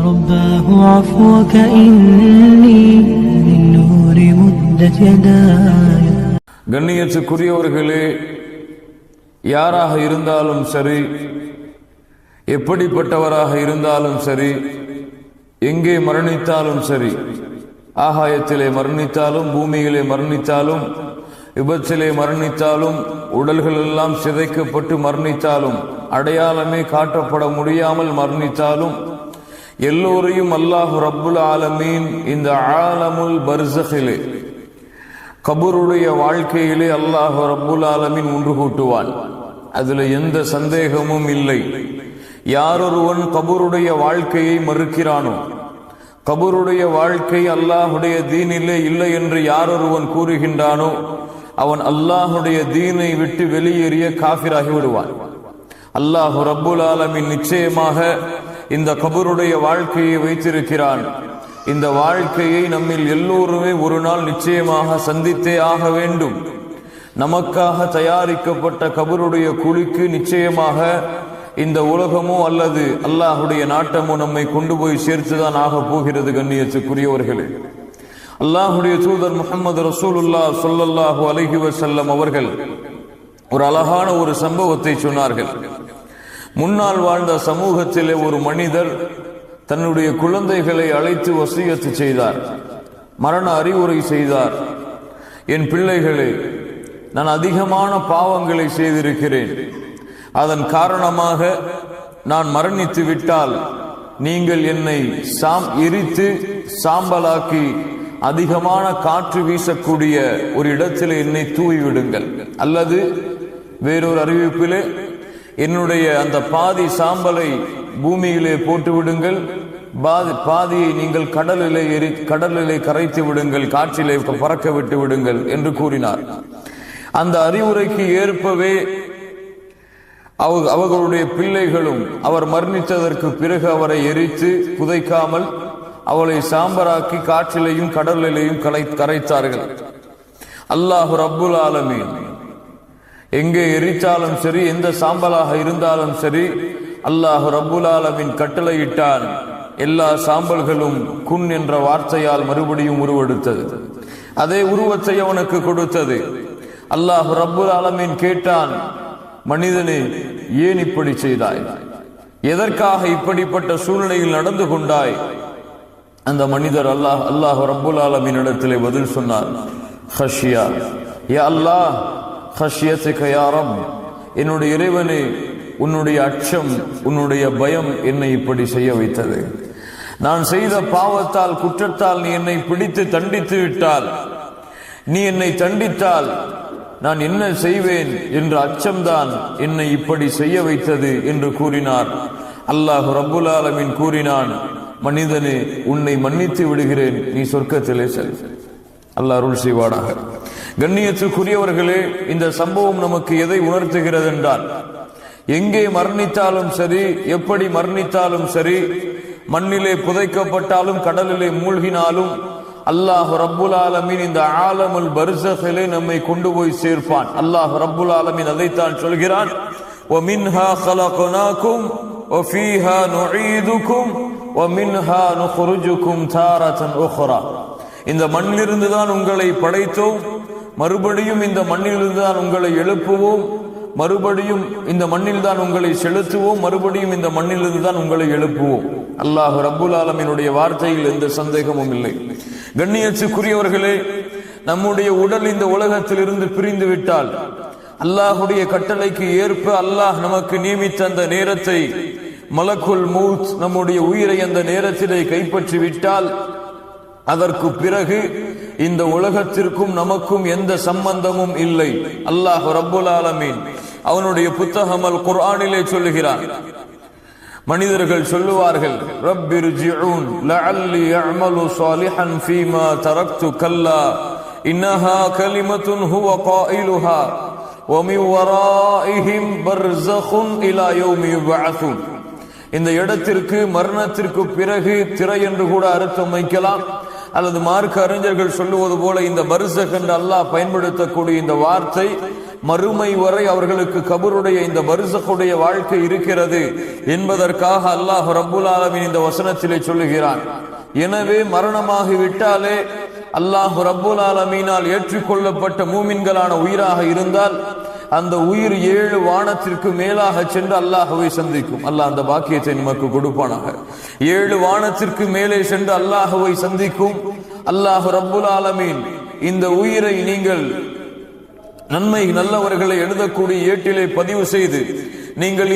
رباه عفوك إني من نور مدت يداي. கண்ணியத்துக்குரியவர்களே, யாராக இருந்தாலும் சரி, எப்படிப்பட்டவராக இருந்தாலும் சரி, எங்கே மரணித்தாலும் சரி, ஆகாயத்திலே மரணித்தாலும், பூமியிலே மரணித்தாலும், விபத்திலே மரணித்தாலும், உடல்கள் எல்லாம் சிதைக்கப்பட்டு மரணித்தாலும், அடையாளமே காட்டப்பட முடியாமல் மரணித்தாலும், எல்லோரையும் அல்லாஹ் ரப்புல் ஆலமீன் இந்த ஆலமுல் பர்ஸகிலே, கபருடைய வாழ்க்கையிலே அல்லாஹ் ரப்புல் ஆலமீன் ஒன்று கூட்டுவான். அதுல எந்த சந்தேகமும் இல்லை. யாரொருவன் கபருடைய வாழ்க்கையை மறுக்கிறானோ, கபருடைய வாழ்க்கை அல்லாஹுடைய தீனிலே இல்லை என்று யாரொருவன் கூறுகின்றானோ, அவன் அல்லாஹுடைய தீனை விட்டு வெளியேறிய காஃபிராகி விடுவான். அல்லாஹ் ரப்புல் ஆலமீன் நிச்சயமாக இந்த கபருடைய வாழ்க்கையை வைத்திருக்கிறான். இந்த வாழ்க்கையை நம்மில் எல்லோருமே ஒரு நாள் நிச்சயமாக சந்தித்தே ஆக வேண்டும். நமக்காக தயாரிக்கப்பட்ட கபருடைய குழிக்கு நிச்சயமாக இந்த உலகமோ அல்லது அல்லாஹுடைய நாட்டமோ நம்மை கொண்டு போய் சேர்த்துதான் ஆக போகிறது. கண்ணியத்துக்குரியவர்களே, அல்லாஹுடைய தூதர் முஹம்மது ரசூலுல்லாஹ் ஸல்லல்லாஹு அலைஹி வஸல்லம் அவர்கள் ஒரு அழகான ஒரு சம்பவத்தை சொன்னார்கள். முன்னால் வாழ்ந்த சமூகத்திலே ஒரு மனிதர் தன்னுடைய குழந்தைகளை அழைத்து வசியத்து செய்தார், மரண அறிவுரை செய்தார். என் பிள்ளைகளே, நான் அதிகமான பாவங்களை செய்திருக்கிறேன். அதன் காரணமாக நான் மரணித்து விட்டால் நீங்கள் என்னை எரித்து சாம்பலாக்கி அதிகமான காற்று வீசக்கூடிய ஒரு இடத்தில் என்னை தூவிவிடுங்கள். அல்லது வேறொரு அறிவிப்பிலே என்னுடைய அந்த பாதி சாம்பலை பூமியிலே போட்டு விடுங்கள், பாதியை நீங்கள் கடலிலே கரைத்து விடுங்கள், காற்றிலே பறக்க விட்டு விடுங்கள் என்று கூறினார். அந்த அறிவுரைக்கு ஏற்பவே அவர்களுடைய பிள்ளைகளும் அவர் மரணித்ததற்கு பிறகு அவரை எரித்து புதைக்காமல் அவளை சாம்பராக்கி காற்றிலையும் கடலிலையும் கரைத்தார்கள். அல்லாஹ் ரப்புல் ஆலமீன் எங்கே எரித்தாலும் சரி, எந்த சாம்பலாக இருந்தாலும் சரி, அல்லாஹ் ரப்புல் ஆலமீன் கட்டளையிட்டான். எல்லா சாம்பல்களும் குன் என்ற வார்த்தையால் மறுபடியும் உருவெடுத்தது. அதே உருவத்தை அவனுக்கு கொடுத்தது. அல்லாஹ் ரப்புல் ஆலமீன் கேட்டான், மனிதனே, ஏன் இப்படி செய்தாய்? எதற்காக இப்படிப்பட்ட சூழ்நிலையில் நடந்து கொண்டாய்? அந்த மனிதர் அல்லாஹ் ரப்புல் ஆலமீன் இடத்திலே பதில் சொன்னார், ஹஷ்யா யா அல்லாஹ், ஹஷ்யத்துக யா ரப், என்னுடைய இறைவனே, உன்னுடைய அச்சம், உன்னுடைய பயம் என்னை இப்படி செய்ய வைத்தது. நான் செய்த பாவத்தால், குற்றத்தால் நீ என்னை பிடித்து தண்டித்து விட்டால், நீ என்னை தண்டித்தால் நான் என்ன செய்வேன் என்ற அச்சம்தான் என்னை இப்படி செய்ய வைத்தது என்று கூறினார். அல்லாஹ் ரப்புல் ஆலமீன் கூறினான், மனிதனே, உன்னை மன்னித்து விடுகிறேன், நீ சொர்க்கத்திலே செல். அல்லாஹ் அருள் செய்வானாக. கண்ணியத்துக்குரியவர்களே, இந்த சம்பவம் நமக்கு எதை உணர்த்துகிறது என்றால், எங்கே மரணித்தாலும் சரி, எப்படி மரணித்தாலும் சரி, மண்ணிலே புதைக்கப்பட்டாலும் கடலிலே மூழ்கினாலும் அல்லாஹ் ரப்புல் ஆலமீன் இந்த ஆலமுல் பர்ஸகிலே நம்மை கொண்டு போய் சேர்ப்பான். அல்லாஹ் ரப்புல் ஆலமீன் அதைத்தான் சொல்கிறான், وَمِنْهَا خَلَقْنَاكُمْ وَفِيهَا نُعِيدُكُمْ وَمِنْهَا نُخْرِجُكُمْ تَارَةً أُخْرَى. இந்த மண்ணிலிருந்து தான் உங்களை படைத்தோம், மறுபடியும் இந்த மண்ணிலிருந்து தான் உங்களை எழுப்புவோம், மறுபடியும் இந்த மண்ணில் தான் உங்களை செலுத்துவோம், மறுபடியும் இந்த மண்ணிலிருந்து தான் உங்களை எழுப்புவோம். அல்லாஹ் ரப்புல் ஆலமீனுடைய வார்த்தையில் எந்த சந்தேகமும் இல்லை. கண்ணியத்துக்குரியவர்களே, நம்முடைய உடல் இந்த உலகத்தில் இருந்து பிரிந்து விட்டால், அல்லாஹுடைய கட்டளைக்கு ஏற்ப அல்லாஹ் நமக்கு நியமித்த அந்த நேரத்தை மலக்குல் மௌத் நம்முடைய உயிரை அந்த நேரத்திலே கைப்பற்றி விட்டால், அதற்கு பிறகு இந்த உலகத்திற்கும் நமக்கும் எந்த சம்பந்தமும் இல்லை. அல்லாஹ் ரப்புல் ஆலமீன் அவனுடைய புத்தகம் அல் குர்ஆனிலே சொல்லுகிறான். மனிதர்கள் சொல்லுவார்கள், ரப்பிர்ஜிஊன் லஅல்லி அஅமலு ஸாலிஹன் ஃபீமா தரக்து கல்லா இன்னஹா கலிமத்துன் ஹுவ காயிலுஹா வ மின் வராஇஹிம் பர்ஸഖுன் இலா யௌமி யுபஅஸூன். இந்த இடத்திற்கு மரணத்திற்கு பிறகு திரை என்று கூட அர்த்தம் வைக்கலாம், அல்லது மார்க்க அறிஞர்கள் சொல்லுவது போல இந்த பர்ஸக் என்று அல்லாஹ் பயன்படுத்தக்கூடிய இந்த வார்த்தை மறுமை வரை அவர்களுக்கு கபருடைய இந்த பர்சக்குடைய வாழ்க்கை இருக்கிறது என்பதற்காக அல்லாஹ் ரப்புல் ஆலமீன் இந்த வசனத்திலே சொல்லுகிறான். எனவே மரணமாகி விட்டாலே அல்லாஹ் ரப்புல் ஆலமீனால் ஏற்றுக்கொள்ளப்பட்ட மூமின்களான உயிராக இருந்தால் அந்த உயிர் 7 வானத்திற்கு மேலாக சென்று அல்லாஹ்வை சந்திக்கும். அல்லாஹ் அந்த பாக்கியத்தை நமக்கு கொடுப்பானாக. 7 வானத்திற்கு மேலே சென்று அல்லாஹ்வை சந்திக்கும். அல்லாஹ் ரப்புல் ஆலமீன் இந்த உயிரை நீங்கள் நன்மை நல்லவர்களை எழுதக்கூடிய ஏட்டிலே பதிவு செய்து நீங்கள்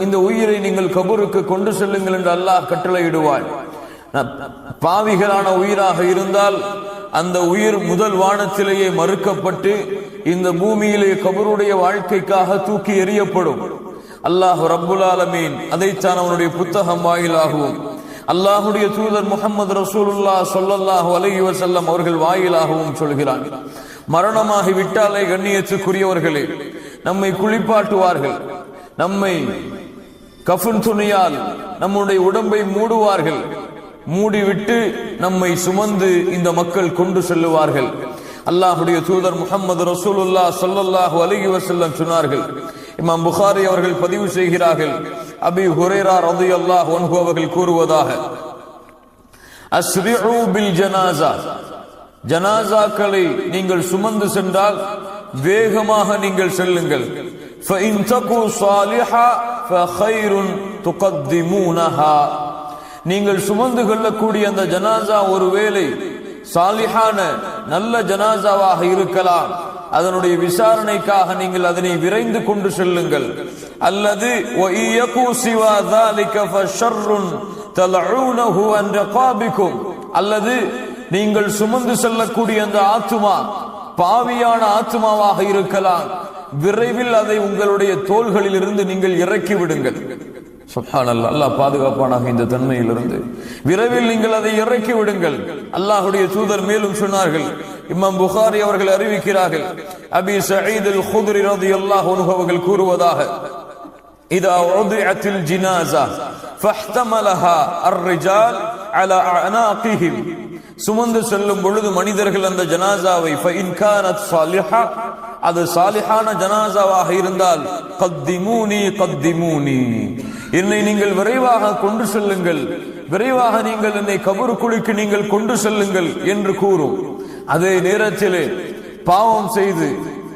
இந்த உயிரை நீங்கள் கபருக்கு கொண்டு செல்லுங்கள் என்று அல்லாஹ் கட்டளையிடுவான். பாவிகளான உயிராக இருந்தால் அந்த உயிர் முதல் வானத்திலேயே மறுக்கப்பட்டு இந்த பூமியிலே கபருடைய வாழ்க்கைக்காக தூக்கி எறியப்படும். அல்லாஹ் ரப்புல் ஆலமீன் அதைத்தான் அவனுடைய புத்தகம் வாயிலாகவும் அல்லாஹுடைய தூதர் முஹம்மது ரசூலுல்லாஹ் ஸல்லல்லாஹு அலைஹி வஸல்லம் அவர்கள் வாயிலாகவும் சொல்கிறான். மரணமாகி விட்டாலே கண்ணியத்துக்குரியவர்களே, நம்மை குளிப்பாட்டுவார்கள், நம்மை கஃன் துணியால் நம்முடைய உடம்பை மூடுவார்கள், மூடிவிட்டு நம்மை சுமந்து இந்த மக்கள் கொண்டு செல்லுவார்கள். அல்லாஹுடைய தூதர் முஹம்மது ரசூலுல்லாஹ் ஸல்லல்லாஹு அலைஹி வஸல்லம் சொன்னார்கள். இமாம் புகாரி அவர்கள் பதிவு செய்கிறார்கள். அபீ ஹுரைரா ரலியல்லாஹு அன்ஹு அவர்கள் கூறுவதாக, அஸ்ரிஉ பில் ஜனாஸா, ஜனாஸாக்களை நீங்கள் சுமந்து சென்றால் வேகமாக நீங்கள் செல்லுங்கள். فإن تكو صالحا فخير تقدمونها, நீங்கள் சுமந்து கொள்ளக்கூடிய அந்த ஜனாஸா ஒருவேளை சாலிஹான நல்ல ஜனாஸாவாக இருக்கலாம், அதனுடைய விசாரணைக்காக நீங்கள் அதனை விரைந்து கொண்டு செல்லுங்கள். அல்லது وَإِيَكُوا سِوَى ذَلِكَ فَشَرٌّ تَلْعُونَهُ عَنْ رِقَابِكُمْ, அல்லது நீங்கள் சுமந்து செல்லக்கூடிய அந்த ஆத்துமா பாவியான ஆத்துமாவாக இருக்கலாம், விரைவில் அதை உங்களுடைய தோள்களில் இருந்து நீங்கள் இறக்கி விடுங்கள். சுப்ஹானல்லாஹ், அல்லாஹ் பாதுகாப்பானாக இந்த தன்மையிலிருந்து. விரைவில் நீங்கள் அதை இறக்கி விடுங்கள். அல்லாஹ்வுடைய தூதர் மேலும் சொன்னார்கள். இமாம் புகாரி அவர்கள் அறிவிக்கிறார்கள். அபீ சயீத் அல் குத்ரி ரலியல்லாஹு அன்ஹு அவர்கள் கூறுவதாக, இதா உதிஅத்தில் ஜினாஸா ஃபஹ்தமலஹா அர்-ரிஜால் அலா அனாகிஹிம், சுமந்து செல்லும் பொழுது மனிதர்கள் அந்த ஜனாஸாவை ஃபஇன் கானத் சாலிஹா, அது சாலிஹான ஜனாஸாவாக இருந்தால் கத்திமூனி கத்திமூனி, என்னை நீங்கள் விரைவாக கொண்டு செல்லுங்கள், விரைவாக நீங்கள் என்னை கபருக்குழிக்கு நீங்கள் கொண்டு செல்லுங்கள் என்று கூறும். அதே நேரத்திலே பாவம் செய்து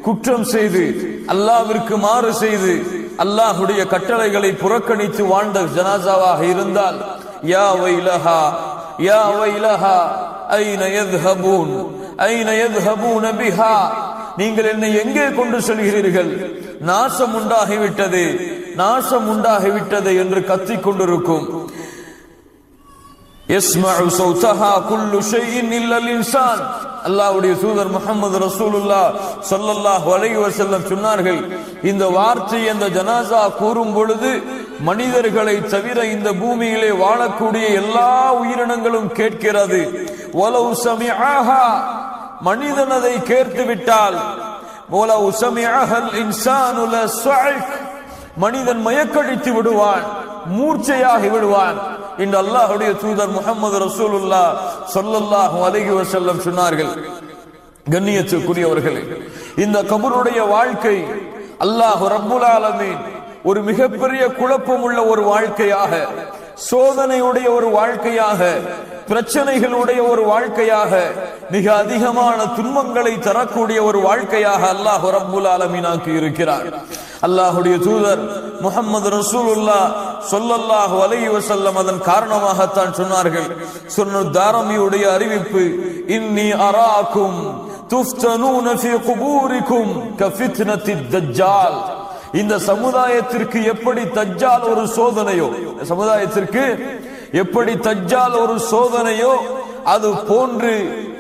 குற்றம் செய்து அல்லாஹ்விற்கு மாறு செய்து அல்லாஹ்வுடைய கட்டளைகளை புறக்கணித்து வாழ்ந்த ஜனாஸாவாக இருந்தால் யா வைலஹா யா வைலஹா ஐன யذهبون ஐன யذهبون பிஹா, நீங்கள் என்னை எங்கே கொண்டு செல்கிறீர்கள், நாசம் உண்டாகிவிட்டது நாசம் உண்டாகிவிட்டது என்று கத்திக் கொண்டிருக்கும். யஸ்மஉ ஸௌதஹா குல்லு ஷைஇன் இல்லல் இன்சான், அல்லாஹ்வுடைய தூதர் முஹம்மது ரசூலுல்லாஹ் ஸல்லல்லாஹு அலைஹி வஸல்லம் சொன்னார்கள், இந்த வார்த்தை அந்த ஜனாஸா கூறும் பொழுது மனிதர்களை தவிர இந்த பூமியிலே வாழக்கூடிய எல்லா உயிரினங்களும் கேட்கிறது. வலவு சமிஅஹா, மனிதன் அதை கேட்டு விட்டால், வலவு சமிஅஹல் இன்சானு லஸஅக், மனிதன் மயக்கடித்து விடுவான், மூர்ச்சையாகி விடுவான் என்று அல்லாஹ்வுடைய தூதர் முஹம்மது ரசூலுல்லாஹ் ஸல்லல்லாஹு அலைஹி வஸல்லம் சொன்னார்கள். கண்ணியத்துக்குரியவர்களே, இந்த கபருடைய வாழ்க்கை அல்லாஹ் ரப்புல் ஆலமீன் ஒரு மிகப்பெரிய குழப்பம் உள்ள ஒரு வாழ்க்கையாக, சோதனையுடைய ஒரு வாழ்க்கையாக, பிரச்சனைகளுடைய ஒரு வாழ்க்கையாக, மிக அதிகமான துன்பங்களை தரக்கூடிய ஒரு வாழ்க்கையாக அல்லாஹ் ரப்புல் ஆலமீன் ஆக்கி இருக்கிறார். அல்லாஹ்வுடைய தூதர் முஹம்மது ரசூலுல்லாஹ் ஸல்லல்லாஹு அலைஹி வஸல்லம் அதன் காரணமாகத்தான் சொன்னார்கள். சுனன் தாரமியுடைய அறிவிப்பு, இன்னி அராக்கும் துஃப்தனூன ஃபீ குபூரிக்கும் கஃபித்னத்தித் தஜ்ஜால், இந்த சமுதாயத்திற்கு எப்படி தஜ்ஜால் ஒரு சோதனையோ, சமுதாயத்திற்கு எப்படி தஜ்ஜால் ஒரு சோதனையோ அது போன்று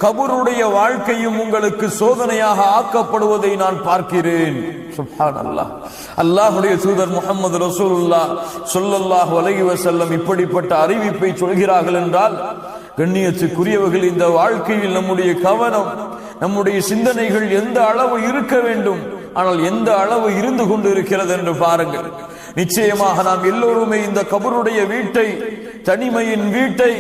கபருடைய வாழ்க்கையும் உங்களுக்கு சோதனையாக ஆக்கப்படுவதை நான் பார்க்கிறேன். சுப்ஹானல்லாஹ், அல்லாஹ்வுடைய தூதர் முஹம்மது ரசூலுல்லாஹ் ஸல்லல்லாஹு அலைஹி வஸல்லம் இப்படிப்பட்ட அறிவிப்பை சொல்கிறார்கள் என்றால், கண்ணியத்துக்குரியவர்கள், இந்த வாழ்க்கையில் நம்முடைய கவனம், நம்முடைய சிந்தனைகள் எந்த அளவு இருக்க வேண்டும், ஆனால் எந்த அளவு இருந்து கொண்டு இருக்கிறது என்று பாருங்கள். நிச்சயமாக நாம் எல்லோருமே இந்த கபருடைய வீட்டை, தனிமையின் வீட்டை,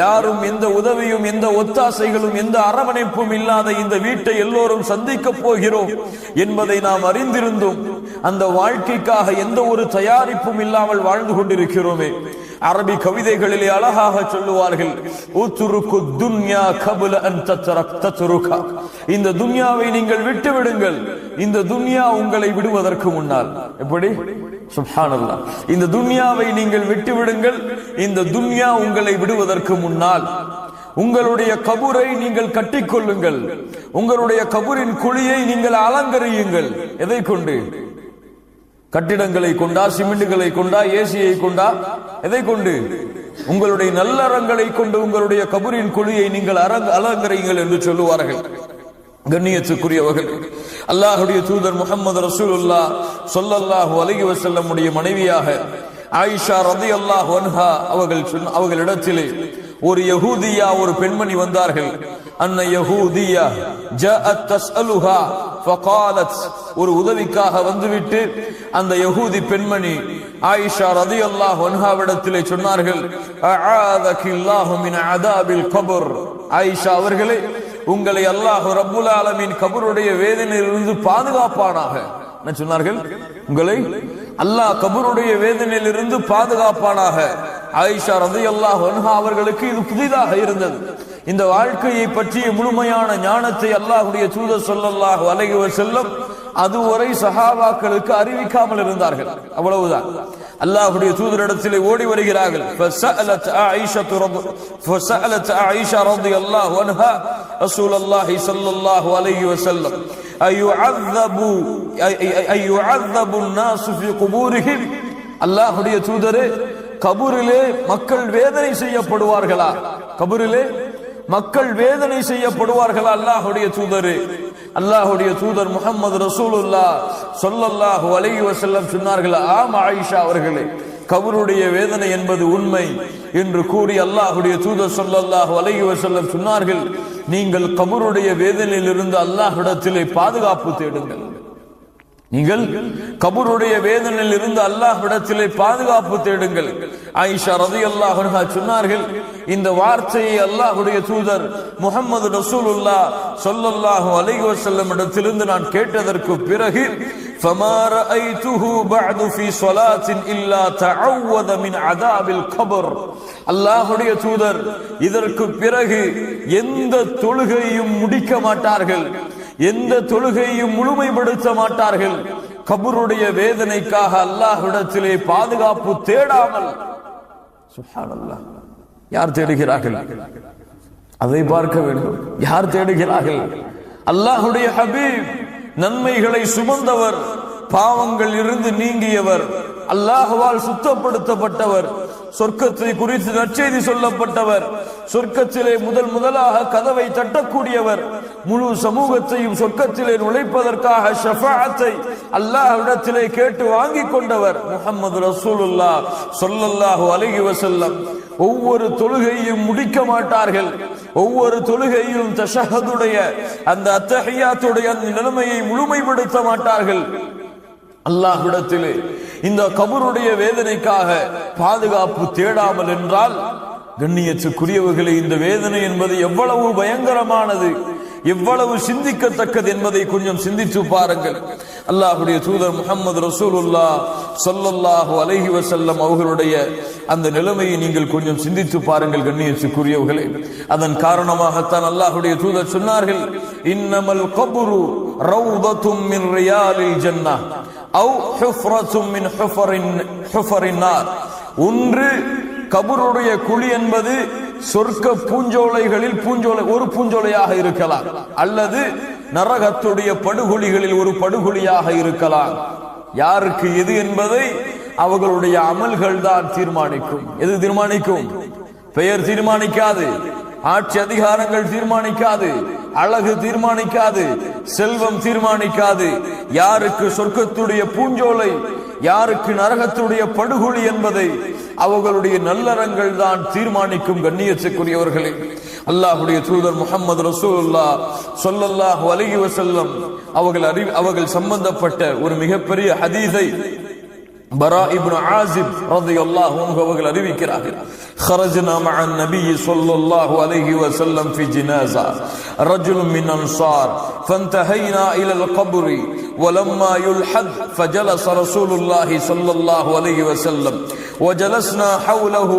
யாரும் எந்த உதவியும் எந்த ஒத்தாசைகளும் எந்த அரவணைப்பும் இல்லாத இந்த வீட்டை எல்லோரும் சந்திக்க போகிறோம் என்பதை நாம் அறிந்திருந்தோம். அந்த வாழ்க்கைக்காக எந்த ஒரு தயாரிப்பும் இல்லாமல் வாழ்ந்து கொண்டிருக்கிறோமே. அரபி கவிதைகளிலே அழகாக சொல்லுவார்கள், இந்த துன்யாவை நீங்கள் விட்டு விடுங்கள், இந்த துன்யா உங்களை விடுவதற்கு முன்னால். எப்படி? சுப்ஹானல்லாஹ். இந்த துன்யாவை நீங்கள் விட்டு விடுங்கள், இந்த துன்யா உங்களை விடுவதற்கு முன்னால் உங்களுடைய கபூரை நீங்கள் கட்டிக்கொள்ளுங்கள், உங்களுடைய கபூரின் குழியை நீங்கள் அலங்கரியுங்கள். எதை கொண்டு? கட்டிடங்களை கொண்டா, சிமெண்ட்களை கொண்டா, ஏசியை கொண்டா? எதை கொண்டு? உங்களுடைய நல்லறங்களை கொண்டு உங்களுடைய கபூரின் குழியை நீங்கள் அலங்கரியுங்கள் என்று சொல்லுவார்கள். கண்ணியத்துக்குரியவர்கள், அல்லாஹ்வுடைய தூதர் முஹம்மது ரசூலுல்லாஹ் ஸல்லல்லாஹு அலைஹி வஸல்லம் உடைய மனைவியாக ஆயிஷா ரலியல்லாஹு அன்ஹா அவர்களிடத்திலே ஒரு யஹூதியா, ஒரு பெண்மணி வந்தார்கள். அன்ன யஹூதியா ஜாஅத் தஸ்அலுஹா ஃபகாலத், ஒரு உதவிக்காக வந்துவிட்டு அந்த யஹூதி பெண்மணி ஆயிஷா ரலியல்லாஹு அன்ஹாவிடத்திலே சொன்னார்கள், அஆதகில்லாஹு மின் அதாபில் கபர். ஆயிஷா அவர்களே, உங்களை அல்லாஹ் ரப்புல் ஆலமீன் கபருடைய வேதனையிலிருந்து பாதுகாப்பானாக. என்ன சொன்னார்கள்? உங்களை அல்லாஹ் கபருடைய வேதனையிலிருந்து பாதுகாப்பானாக. ஆயிஷா ரலியல்லாஹு அன்ஹா அவர்களுக்கு இது புதிதாக இருந்தது. இந்த வாழ்க்கையை பற்றிய முழுமையான ஞானத்தை அல்லாஹ்வுடைய தூதர் ஸல்லல்லாஹு அலைஹி வஸல்லம் அதுவரை சஹாபாக்களுக்கு அறிவிக்காமல் இருந்தார்கள். அவ்வளவுதான். அல்லாஹ்வுடைய தூதரிடத்திலே ஓடி வருகிறார்கள். ஃபஸஅலத் ஆயிஷா ரலியல்லாஹு அன்ஹா ரசூலுல்லாஹி ஸல்லல்லாஹு அலைஹி வஸல்லம் அய்யுஅذபு الناس في قبورهم. அல்லாஹ்வுடைய தூதரே, கபூரிலே மக்கள் வேதனை செய்யப்படுவார்களா? கபூரிலே மக்கள் வேதனை செய்யப்படுவார்களா? அல்லாஹ்வுடைய தூதரே, அல்லாஹ்வுடைய தூதர் முஹம்மது ரசூலுல்லாஹ் ஸல்லல்லாஹு அலைஹி வஸல்லம் சொன்னார்கள், ஆம் ஆயிஷா அவர்களே, கபருடைய வேதனை என்பது உண்மை என்று கூறி அல்லாஹ்வுடைய தூதர் ஸல்லல்லாஹு அலைஹி வஸல்லம் சொன்னார்கள், நீங்கள் கபருடைய வேதனையிலிருந்து அல்லாஹ்விடத்திலே பாதுகாப்பு தேடுங்கள். நீங்கள் கபருடைய வேதனையில் இருந்து அல்லாஹ்விடத்திலே பாதுகாப்பு தேடுங்கள். ஆயிஷா ரலியல்லாஹு அன்ஹா சொன்னார்கள், இந்த வார்த்தையை அல்லாஹ்வுடைய தூதர் முஹம்மது ரசூலுல்லாஹ் ஸல்லல்லாஹு அலைஹி வஸல்லம் இடத்திலிருந்து நான் கேட்டதற்கு பிறகு ஃபமா ரஅய்துஹு பஅது ஃபீ ஸலாத்தின் இல்லா தஅவ்வத மின் அதாபில் கபர். அல்லாஹ்வுடைய தூதர் இதற்கு பிறகு எந்த தொழுகையும் முடிக்க மாட்டார்கள், எந்த தொழுகையும் முழுமைப்படுத்த மாட்டார்கள், கபருடைய வேதனைக்காக அல்லாஹ்விடத்திலே பாதுகாப்பு தேடாமல். சுப்ஹானல்லாஹ். யார் தேடுகிறார்கள்? அதை பார்க்க வேண்டும். யார் தேடுகிறார்கள்? அல்லாஹ்வுடைய ஹபீப், நன்மைகளை சுமந்தவர், பாவங்கள் இருந்து நீங்கியவர், அல்லாஹ்வால் சுத்தப்படுத்தப்பட்டவர், சொர்க்கத்தை குறித்து நற்செய்தி சொல்லப்பட்டவர், சொர்க்கத்திலே முதலாக கதவை தட்டக்கூடியவர், முழு சமூகத்தையும் சொர்க்கத்திலே நுழைப்பதற்காக ஷஃபாஅத்தை அல்லாஹ்விடத்திலே கேட்டு வாங்கிக் கொண்டவர் முஹம்மது ரசூலுல்லாஹ் ஸல்லல்லாஹு அலைஹி வஸல்லம். ஒவ்வொரு தொழுகையும் முடிக்க மாட்டார்கள், ஒவ்வொரு தொழுகையும் தஷஹதுடைய அந்த அத்தஹியாத்துடைய அந்த நிலைமையை முழுமைப்படுத்த மாட்டார்கள். அல்லாஹ்விடத்திலே இந்த கபருடைய வேதனைக்காக பாதுகாப்பு தேடாமல் என்றால், கண்ணியத்துக்குரியவர்களே, இந்த வேதனை என்பது எவ்வளவு பயங்கரமானது, எவ்வளவு சிந்திக்கத்தக்கது என்பதை கொஞ்சம் சிந்தித்து பாருங்கள். அல்லாஹ்வுடைய தூதர் முஹம்மது ரசூலுல்லாஹ் ஸல்லல்லாஹு அலைஹி வஸல்லம் அவர்களுடைய அந்த நிலைமையை நீங்கள் கொஞ்சம் சிந்தித்து பாருங்கள் கண்ணியத்துக்குரியவர்களே. அதன் காரணமாகத்தான் அல்லாஹ்வுடைய தூதர் சொன்னார்கள், இன்னமல் கப்ரு ரௌதத்தும் மின் ரியாலில் ஜன்னah அவ் ஹுஃப்ரத்தும் மின் ஹுஃபரின் நார். ஒன்று கபருடைய குழி என்பது சொர்க்க பூஞ்சோலைகளில் ஒரு பூஞ்சோலையாக இருக்கலாம், அல்லது நரகத்துடைய படுகொலிகளில் ஒரு படுகொலியாக இருக்கலாம். யாருக்கு எது என்பதை அவர்களுடைய அமல்கள் தான் தீர்மானிக்கும். எது தீர்மானிக்கும்? பெயர் தீர்மானிக்காது, ஆட்சி அதிகாரங்கள் தீர்மானிக்காது, அழகு தீர்மானிக்காது, செல்வம் தீர்மானிக்காது. யாருக்கு சொர்க்கத்துடைய பூஞ்சோலை, யாருக்கு நரகத்துடைய படுகொலி என்பதை அவர்களுடைய நல்லறங்கள் தான் தீர்மானிக்கும். கண்ணியத்துக்குரியவர்களே, அல்லாஹ்வுடைய தூதர் முஹம்மது ரசூலுல்லாஹ் ஸல்லல்லாஹு அலைஹி வஸல்லம் அவர்கள் சம்பந்தப்பட்ட ஒரு மிகப்பெரிய ஹதீஸை பரா இப்னு ஆசிப் ரலியல்லாஹு அன்ஹு அவர்கள் அறிவிக்கிறார்கள், خرجنا مع النبي صلى الله عليه وسلم في جنازة رجل من أنصار فانتهينا إلى القبر ولما يلحد فجلس رسول الله صلى الله عليه وسلم وجلسنا حوله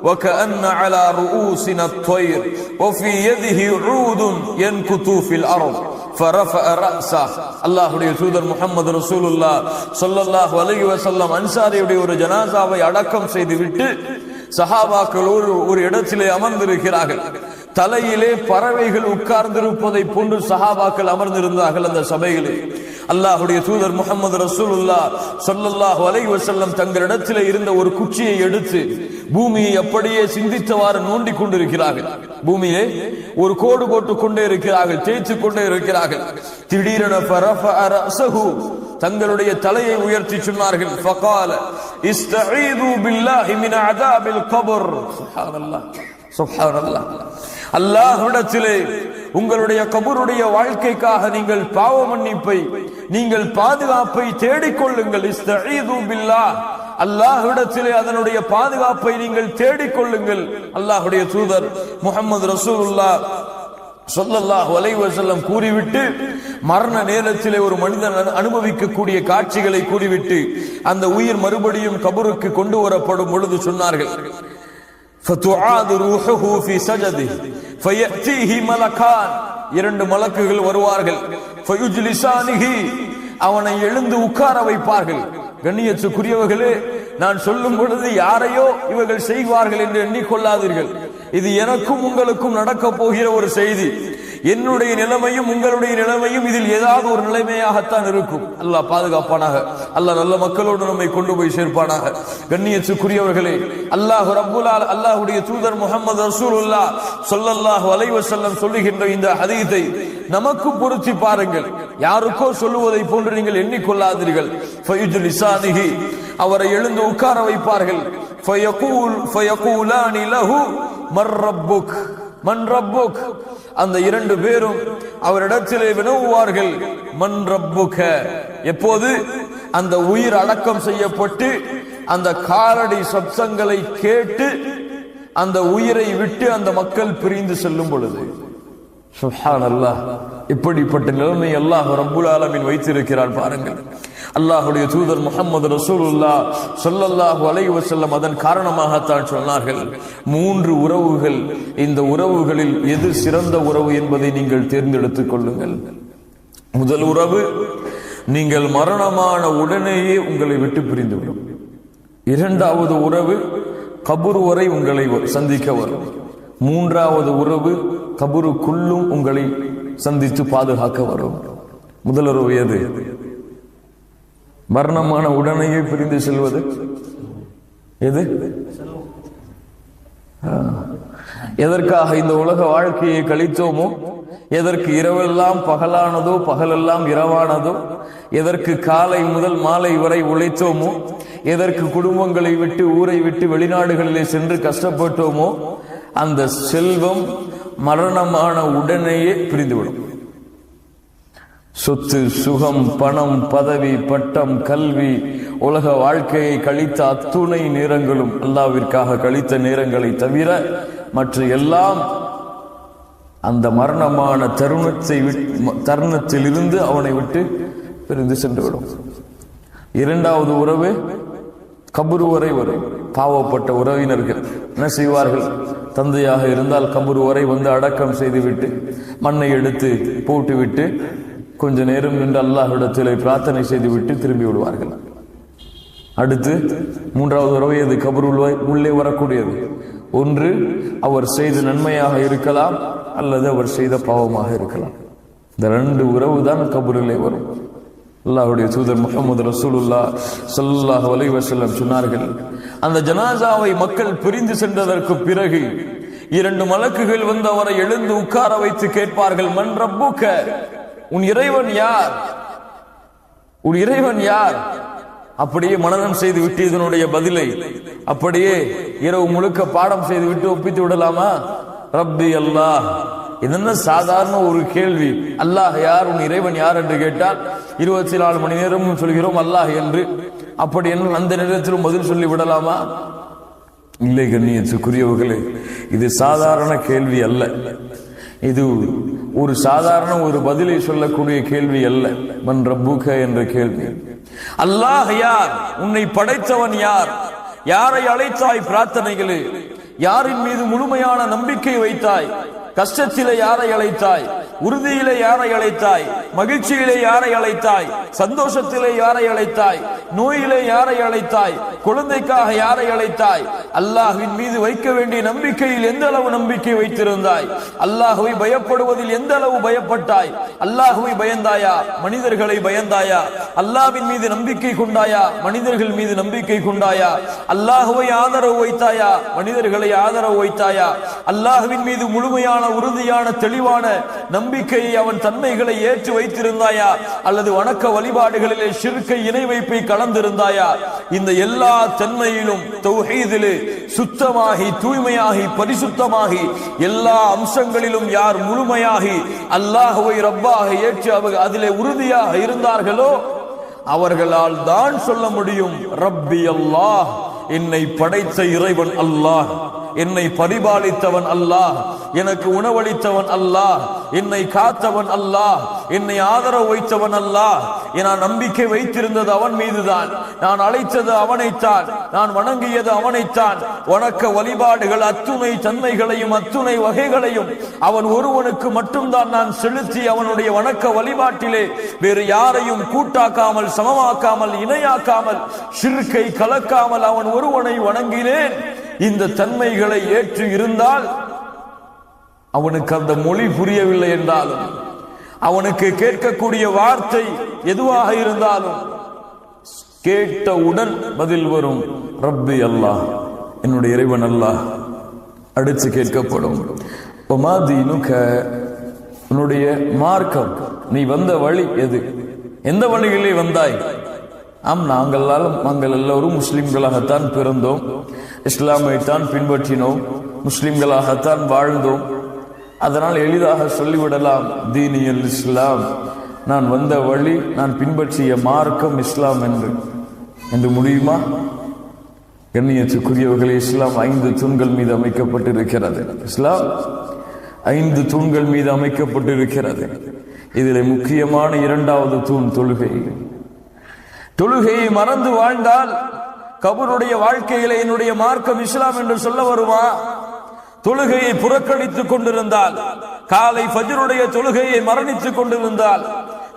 وكأن على رؤوسنا الطير وفي يده عود ينكت في الأرض فرفع رأسه. அல்லாஹ்வுடைய தூதர் முஹம்மது ரசூலுல்லாஹ் ஸல்லல்லாஹு அலைஹி வஸல்லம் அன்சாரியுடைய ஒரு ஜனாசாவை அடக்கம் செய்துவிட்டு சஹாபாக்கள் ஒரு இடத்திலே அமர்ந்திருக்கிறார்கள். தலையிலே பறவைகள் உட்கார்ந்திருப்பதை போன்று சஹாபாக்கள் அமர்ந்திருந்தார்கள். அந்த சபையிலே அல்லாஹ்வுடைய தூதர் முஹம்மது ரசூலுல்லாஹ் ஸல்லல்லாஹு அலைஹி வஸல்லம் தங்களிடத்திலே இருந்த ஒரு குச்சியை எடுத்து பூமியை அப்படியே சிந்தித்தவாறு நோண்டி கொண்டிருக்கிறார்கள். பூமியை ஒரு கோடு போட்டுக் கொண்டே இருக்கிறார்கள், தேய்த்து கொண்டே இருக்கிறார்கள். திடீரென ஃபரஃபஅ ரஅஸஹு, தங்களுடைய தலையை உயர்த்தி சொன்னார்கள், ஃபகால இஸ்தஈது பில்லாஹி மின் அஸாபில் கப்ர். சுப்ஹானல்லாஹ், சுப்ஹானல்லாஹ். அல்லாஹ்விடத்திலே உங்களுடைய கபருடைய வாழ்க்கைக்காக நீங்கள் பாவ மன்னிப்பை, நீங்கள் பாதுகாப்பை தேடிக்கொள்ளுங்கள். இஸ்தஈது பில்லாஹ், அல்லாஹ்விடத்திலே அதனுடைய பாதுகாப்பை நீங்கள் தேடிக்கொள்ளுங்கள். அல்லாஹ்வுடைய தூதர் முஹம்மது ரசூலுல்லாஹ் ஸல்லல்லாஹு அலைஹி வஸல்லம் கூறிவிட்டு மரண நேரத்திலே ஒரு மனிதன் அனுபவிக்கக்கூடிய காட்சிகளை கூறிவிட்டு அந்த உயிர் மறுபடியும் கபருக்கு கொண்டு வரப்படும் பொழுது சொன்னார்கள், فَتُعَادُ رُوحُهُ فِي سَجَدِهِ فَيَأْتِيهِ مَلَكَانِ, இரண்டு மலக்குகள் வருவார்கள். فَيُجْلِسَانِهِ, அவனை எழுந்து உட்கார வைப்பார்கள். கண்ணியத்துக்குரியவர்களே, நான் சொல்லும் பொழுது யாரையோ இவர்கள் செய்வார்கள் என்று எண்ணிக்கொள்ளாதீர்கள். இது எனக்கும் உங்களுக்கும் நடக்க போகிற ஒரு செய்தி. என்னுடைய நிலைமையும் உங்களுடைய நிலைமையும் இதில் ஏதாவது ஒரு நிலைமையாகத்தான் இருக்கும். அல்லாஹ் பாதுகாப்பானாக. அல்லாஹ் நல்ல மக்களோடு நம்மை கொண்டு போய் சேர்ப்பானாக. கண்ணியத்துக்குரியவர்களே, அல்லாஹ்வுடைய தூதர் முஹம்மது ரசூலுல்லாஹ் ஸல்லல்லாஹு அலைஹி வஸல்லம் சொல்லுகின்ற இந்த ஹதீஸை நமக்கு பொருத்தி பாருங்கள். யாருக்கோ சொல்லுவதை போன்று நீங்கள் எண்ணிக்கொள்ளாதீர்கள். ஃபயுஜ்லிசானிஹி, அவரை எழுந்து உட்கார வைப்பார்கள். ஃபயகூலானி லஹு மர் ரப்புக், மன் ரப்புக், அந்த இரண்டு பேரும் அவரிடத்திலே வினவுவார்கள், மன் ரப்புக. எப்போது அந்த உயிர் அடக்கம் செய்யப்பட்டு அந்த காலடி சப்தங்களை கேட்டு அந்த உயிரை விட்டு அந்த மக்கள் பிரிந்து செல்லும் பொழுது. சுப்ஹானல்லாஹ், இப்படிப்பட்ட நிலைமை அல்லாஹ் ரப்புல் ஆலமீன் வைத்திருக்கிறான் பாருங்கள். அல்லாஹ்வுடைய தூதர் முஹம்மது ரசூலுல்லாஹ் ஸல்லல்லாஹு அலைஹி வஸல்லம் அதன் காரணமாகத்தான் சொன்னார்கள், 3 உறவுகள், இந்த உறவுகளில் எது சிறந்த உறவு என்பதை நீங்கள் தேர்ந்தெடுத்துக் கொள்ளுங்கள். முதல் உறவு, நீங்கள் மரணமான உடனேயே உங்களை விட்டு பிரிந்துவிடும். இரண்டாவது உறவு, கபர் வரை உங்களை சந்திக்க வரும். மூன்றாவது உறவு, கபருக்குள்ளும் உங்களை சந்தித்து பாதுகாக்க வரும். முதல் உறவு எது? மரணமான உடனேயே பிரிந்து செல்வது எது? எதற்காக இந்த உலக வாழ்க்கையை கழித்தோமோ, எதற்கு இரவெல்லாம் பகலானதோ பகலெல்லாம் இரவானதோ, எதற்கு காலை முதல் மாலை வரை உழைத்தோமோ, எதற்கு குடும்பங்களை விட்டு ஊரை விட்டு வெளிநாடுகளிலே சென்று கஷ்டப்பட்டோமோ, அந்த செல்வம் மரணமான உடனேயே பிரிந்துவிடும். சொத்து, சுகம், பணம், பதவி, பட்டம், கல்வி, உலக வாழ்க்கையை கழித்த அத்துணை நேரங்களும் அல்லாஹ்விற்காக கழித்த நேரங்களை தவிர மற்ற எல்லாம் அந்த மரணமான தருணத்தில் இருந்து அவனை விட்டு பிரிந்து சென்றுவிடும். இரண்டாவது உறவு கபரு வரை வரும். பாவப்பட்ட உறவினர்கள் என்ன செய்வார்கள்? தந்தையாக இருந்தால் கபரு வரை வந்து அடக்கம் செய்துவிட்டு மண்ணை எடுத்து போட்டுவிட்டு கொஞ்ச நேரம் நின்று அல்லாஹ்விடத்திலே பிரார்த்தனை செய்துவிட்டு திரும்பி விடுவார்கள். அடுத்து மூன்றாவது உறவு எது? கபர் உள்ளே வரக்கூடியது. ஒன்று அவர் செய்த நன்மையாக இருக்கலாம், அல்லது அவர் செய்த பாவமாக இருக்கலாம். இந்த 2 உறவு தான் கபரிலே வரும். அல்லாஹ்வுடைய தூதர் முஹம்மது ரசூலுல்லாஹ் ஸல்லல்லாஹு அலைஹி வஸல்லம் சொன்னார்கள், அந்த ஜனாசாவை மக்கள் பிரிந்து சென்றதற்கு பிறகு 2 மலக்குகள் வந்து அவரை எழுந்து உட்கார வைத்து கேட்பார்கள், மன் ரப்புக, உன் இறைவன் யார்? உன் இறைவன் யார்? அப்படியே மனனம் செய்து விட்டு இதனுடைய பதிலை அப்படியே இரவு முழுக்க பாடம் செய்து விட்டு ஒப்பித்து விடலாமா? ரப்பி அல்லாஹ். என்ன சாதாரண ஒரு கேள்வி. அல்லாஹ் யார், உன் இறைவன் யார் என்று கேட்டால் 24 மணி நேரமும் சொல்கிறோம் அல்லாஹ் என்று. அப்படி என்ன அந்த நேரத்திலும் பதில் சொல்லி விடலாமா? இல்லை கண்ணியத்துக்குரியவர்களே, இது சாதாரண கேள்வி அல்ல. இது ஒரு சாதாரண ஒரு பதிலை சொல்லக்கூடிய கேள்வி அல்ல. மன் ரப்புக என்ற கேள்வி. அல்லாஹ் யார்? உன்னை படைத்தவன் யார்? யாரை அழைத்தாய் பிரார்த்தனைகளே? யாரின் மீது முழுமையான நம்பிக்கை வைத்தாய்? கஷ்டத்திலே யாரை அழைத்தாய்? உறுதியிலே யாரை அழைத்தாய்? மகிழ்ச்சியிலே யாரை அழைத்தாய்? சந்தோஷத்திலே யாரை அழைத்தாய்? நோயிலே யாரை அழைத்தாய்? குழந்தைக்காக யாரை அழைத்தாய்? அல்லாஹ்வின் மீது வைக்க வேண்டிய நம்பிக்கையில் எந்த அளவு நம்பிக்கை வைத்திருந்தாய்? அல்லாஹ்வை பயப்படுவதில் எந்த அளவு பயப்பட்டாய்? அல்லாஹ்வை பயந்தாயா? மனிதர்களை பயந்தாயா? அல்லாஹ்வின் மீது நம்பிக்கை கொண்டாயா? மனிதர்கள் மீது நம்பிக்கை கொண்டாயா? அல்லாஹ்வை ஆதரவு வைத்தாயா? மனிதர்களை ஆதரவு வைத்தாயா? அல்லாஹ்வின் மீது முழுமையான உறுதியான தெளிவான நம்பிக்கையை அவன் தன்மைகளை ஏற்று வைத்திருந்தாயா? அல்லது வணக்க வழிபாடுகளிலே ஷிர்கை இணை வைப்பை கலந்திருந்தாயா? இந்த எல்லா தன்மையிலும் தௌஹீதிலே சுத்தமாகி தூய்மையாகி பரிசுத்தமாகி எல்லா அம்சங்களிலும் யார் முழுமையாகி அல்லாஹ்வை ரப்பாக ஏற்று அதிலே உறுதியாக இருந்தார்களோ அவர்களால் தான் சொல்ல முடியும், ரப்பி அல்லாஹ், என்னை படைத்த இறைவன் அல்லாஹ், என்னை பரிபாலித்தவன் அல்லாஹ், எனக்கு உணவளித்தவன் அல்லாஹ், என்னை காத்தவன் அல்லாஹ், என்னை ஆதரவு வைத்தவன் அல்லாஹ். நான் நம்பிக்கை வைத்திருந்தது அவன் மீதுதான், நான் அழைத்தது அவனைத்தான், நான் வணங்கியது அவனைத்தான். வணக்க வழிபாடுகள் அத்துணை தன்மைகளையும் அத்துணை வகைகளையும் அவன் ஒருவனுக்கு மட்டும்தான் நான் செலுத்தி அவனுடைய வணக்க வழிபாட்டிலே வேறு யாரையும் கூட்டாக்காமல் சமமாக்காமல் இணையாக்காமல் ஷிர்கை கலக்காமல் அவன் ஒருவனை வணங்கினேன். இந்த தன்மைகளை ஏற்று இருந்தால் அவனுக்கு அந்த மொழி புரியவில்லை என்றாலும், அவனுக்கு கேட்கக்கூடிய வார்த்தை எதுவாக இருந்தாலும் கேட்டவுடன் பதில் வரும், ரப்பி அல்லாஹ், என்னுடைய இறைவன் அல்லாஹ். அடுத்து கேட்கப்படும், உன்னுடைய மார்க்கம், நீ வந்த வழி எது? எந்த வழியிலே வந்தாய்? நாங்கள் எல்லோரும் முஸ்லிம்களாகத்தான் பிறந்தோம், இஸ்லாமைத்தான் பின்பற்றினோம், முஸ்லிம்களாகத்தான் வாழ்ந்தோம். அதனால் எளிதாக சொல்லிவிடலாம், தீனியல் இஸ்லாம், நான் வந்த வழி, நான் பின்பற்றிய மார்க்கம் இஸ்லாம் என்று முடியுமா? கண்ணியத்துக்குரியவர்களே, இஸ்லாம் 5 தூண்கள் மீது அமைக்கப்பட்டிருக்கிறது. இஸ்லாம் 5 தூண்கள் மீது அமைக்கப்பட்டிருக்கிறது. இதில் முக்கியமான 2வது தூண் தொழுகை. தொழுகையை மறந்து வாழ்ந்தால் கபருடைய வாழ்க்கையிலே என்னுடைய மார்க்கம் இஸ்லாம் என்று சொல்ல வருமா? தொழுகையை புறக்கணித்துக் கொண்டிருந்தால், காலை ஃபஜ்ருடைய தொழுகையை மரணித்துக் கொண்டிருந்தால்,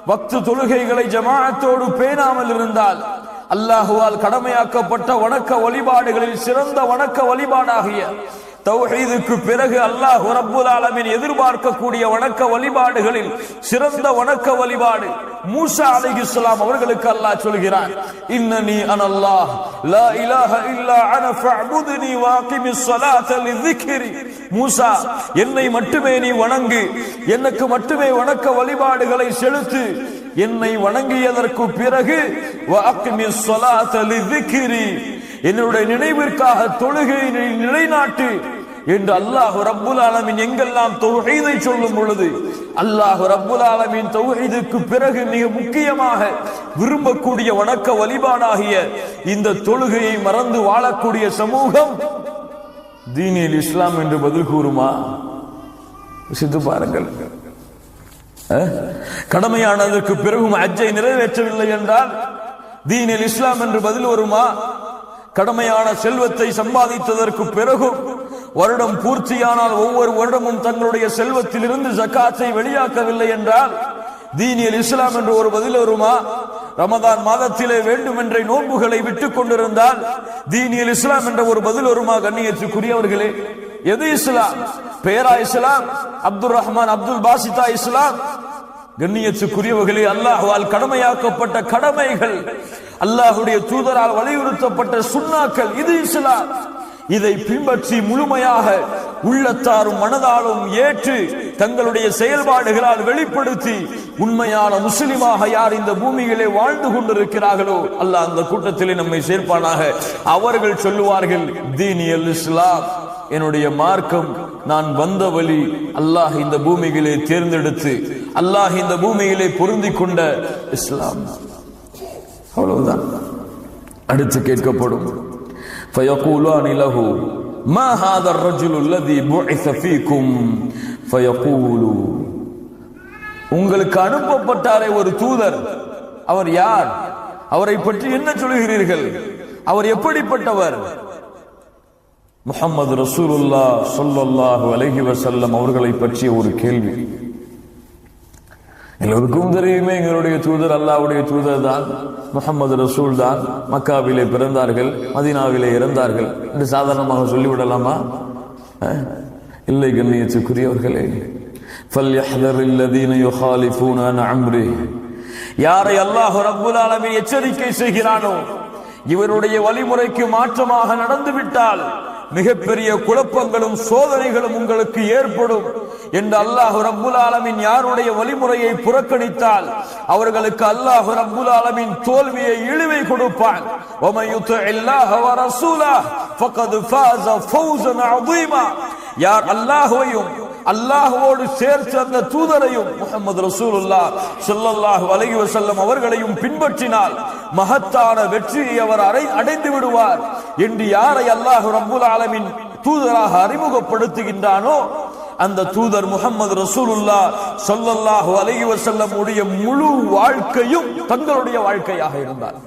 வக்து தொழுகைகளை ஜமாஅத்தோடு பேணாமல் இருந்தால், அல்லாஹுவால் கடமையாக்கப்பட்ட வணக்க வழிபாடுகளில் சிறந்த வணக்க வழிபாடாகிய தௌஹீதுக்கு பிறகு அல்லாஹ் ரப்புல் ஆலமீன் எதிர்பார்க்கக்கூடிய வணக்க வழிபாடுகளில் சிறந்த வணக்க வழிபாடு மூசா அலைஹிஸ்ஸலாம் அவர்களுக்கு அல்லாஹ் சொல்கிறான், இன்னனி அனல்லாஹ் லா இலாஹ இல்லா அன ஃபஅபுத்னி வஅகிமிஸ் ஸலாத லிذிக்ரி. மூசா, என்னை மட்டுமே நீ வணங்கு, எனக்கு மட்டுமே வணக்க வழிபாடுகளை செலுத்து, என்னை வணங்கியதற்கு பிறகு வஅகிமிஸ் ஸலாத லிذிக்ரி, என்னுடைய நினைவிற்காக தொழுகையை நிலைநாட்டு என்று அல்லாஹ் ரப்புல் ஆலமீன் எங்கெல்லாம் தௌஹீதை சொல்லும் பொழுது, அல்லாஹ் ரப்புல் ஆலமீன் தௌஹீதுக்கு பிறகு மிக முக்கியமாக விரும்பக்கூடிய வணக்க வழிபாடாகிய இந்த தொழுகையை மறந்து வாழக்கூடிய சமூகம் தீனில் இஸ்லாம் என்று பதில் கூறுமா? சித்து பாருங்கள். கடமையானதற்கு பிறகும் ஹஜ்ஜை நிறைவேற்றவில்லை என்றால் தீனில் இஸ்லாம் என்று பதில் வருமா? கடமையான செல்வத்தை சம்பாதித்ததற்கு பிறகும் வருடம் பூர்த்தியானால் ஒவ்வொரு வருடமும் தங்களுடைய செல்வத்தில் இருந்து ஜகாத்தை வெளியாக்கவில்லை என்றால் தீனில் இஸ்லாம் என்று ஒரு பதில் வருமா? ரமதான் மாதத்திலே வேண்டுமென்றே நோன்புகளை விட்டுக் கொண்டிருந்தால் தீனில் இஸ்லாம் என்ற ஒரு பதில் வருமா? கண்ணியத்துக்குரியவர்களே, எது இஸ்லாம்? பெயரா இஸ்லாம்? அப்துல் ரஹ்மான் அப்துல் பாசிதா இஸ்லாம்? கண்ணியத்துக்குரியவர்களே, அல்லாஹ்வால் கடமையாக்கப்பட்ட கடமைகள், அல்லாஹ்வுடைய தூதரால் வலியுறுத்தப்பட்ட சுன்னாக்கள், இது இஸ்லாம். இதை பின்பற்றி முழுமையாக உள்ளத்தாரும் மனதாலும் ஏற்று தங்களுடைய செயல்பாடுகளால் வெளிப்படுத்தி உண்மையான முஸ்லிமாக யார் இந்த பூமியிலே வாழ்ந்து கொண்டிருக்கிறார்களோ அல்லாஹ் அந்த கூட்டத்திலே நம்மை சேர்ப்பானாக. அவர்கள் சொல்லுவார்கள், தீனியல் இஸ்லாம், என்னுடைய மார்க்கம், நான் வந்த வழி, அல்லாஹ் இந்த பூமியிலே தேர்ந்தெடுத்து அல்லாஹ் இந்த பூமியிலே பொருந்திக் கொண்ட இஸ்லாம். அவ்வளவுதான். அடுத்து கேட்கப்படும் فيقولان له ما هذا الرجل الذي بعث فيكم فيقول உங்களுக்கு அனுப்பப்பட்டாரே ஒரு தூதர், அவர் யார்? அவரை பற்றி என்ன சொல்கிறீர்கள்? அவர் எப்படிப்பட்டவர்? முஹம்மது ரசூலுல்லாஹ் ஸல்லல்லாஹு அலைஹி வஸல்லம் அவர்களை பற்றிய ஒரு கேள்வி. எல்லோருக்கும் தெரியுமே, எங்களுடைய தூதர் அல்லாஹ்வுடைய தூதர் தான், முஹம்மது ரசூல் தான். மக்காவிலே பிறந்தார்கள், மதீனாவிலே இறந்தார்கள் என்று சாதாரணமாக சொல்லிவிடலாமா? இல்லை கண்ணியத்துக்குரியவர்களே. فَلْيَحْذَرِ الَّذِينَ يُخَالِفُونَ عَنْ أَمْرِهِ யாரை அல்லாஹ் ரப்புல் ஆலமீன் எச்சரிக்கை செய்கிறானோ, இவருடைய வழிமுறைக்கு மாற்றமாக நடந்துவிட்டால் மிகப்பெரிய குழப்பங்களும் சோதனைகளும் உங்களுக்கு ஏற்படும் என்று அல்லாஹ் ரப்புல் ஆலமீன் யாருடைய வழிமுறையை புறக்கணித்தால் அவர்களுக்கு அல்லாஹ் ரப்புல் ஆலமீன் தோல்வியை இழிவை கொடுப்பான். وَمَن يُطِعِ اللَّهَ وَرَسُولَهُ فَقَدْ فَازَ فَوْزًا عَظِيمًا யார் அல்லாஹ்வையும் அல்லாஹ்வோடு சேர்த்து அந்த தூதரையும் முஹம்மது ரசூலுல்லாஹ் ஸல்லல்லாஹு அலைஹி வஸல்லம் அவர்களையும் பின்பற்றினால் மகத்தான வெற்றியை அவர் அடைந்து விடுவார் என்று யாரை அல்லாஹ் ரப்புல் ஆலமீன் தூதராக அறிமுகப்படுத்துகின்றானோ அந்த தூதர் முஹம்மது ரசூலுல்லாஹ் ஸல்லல்லாஹு அலைஹி வஸல்லம் உடைய முழு வாழ்க்கையும் தங்களுடைய வாழ்க்கையாக இருந்தார்.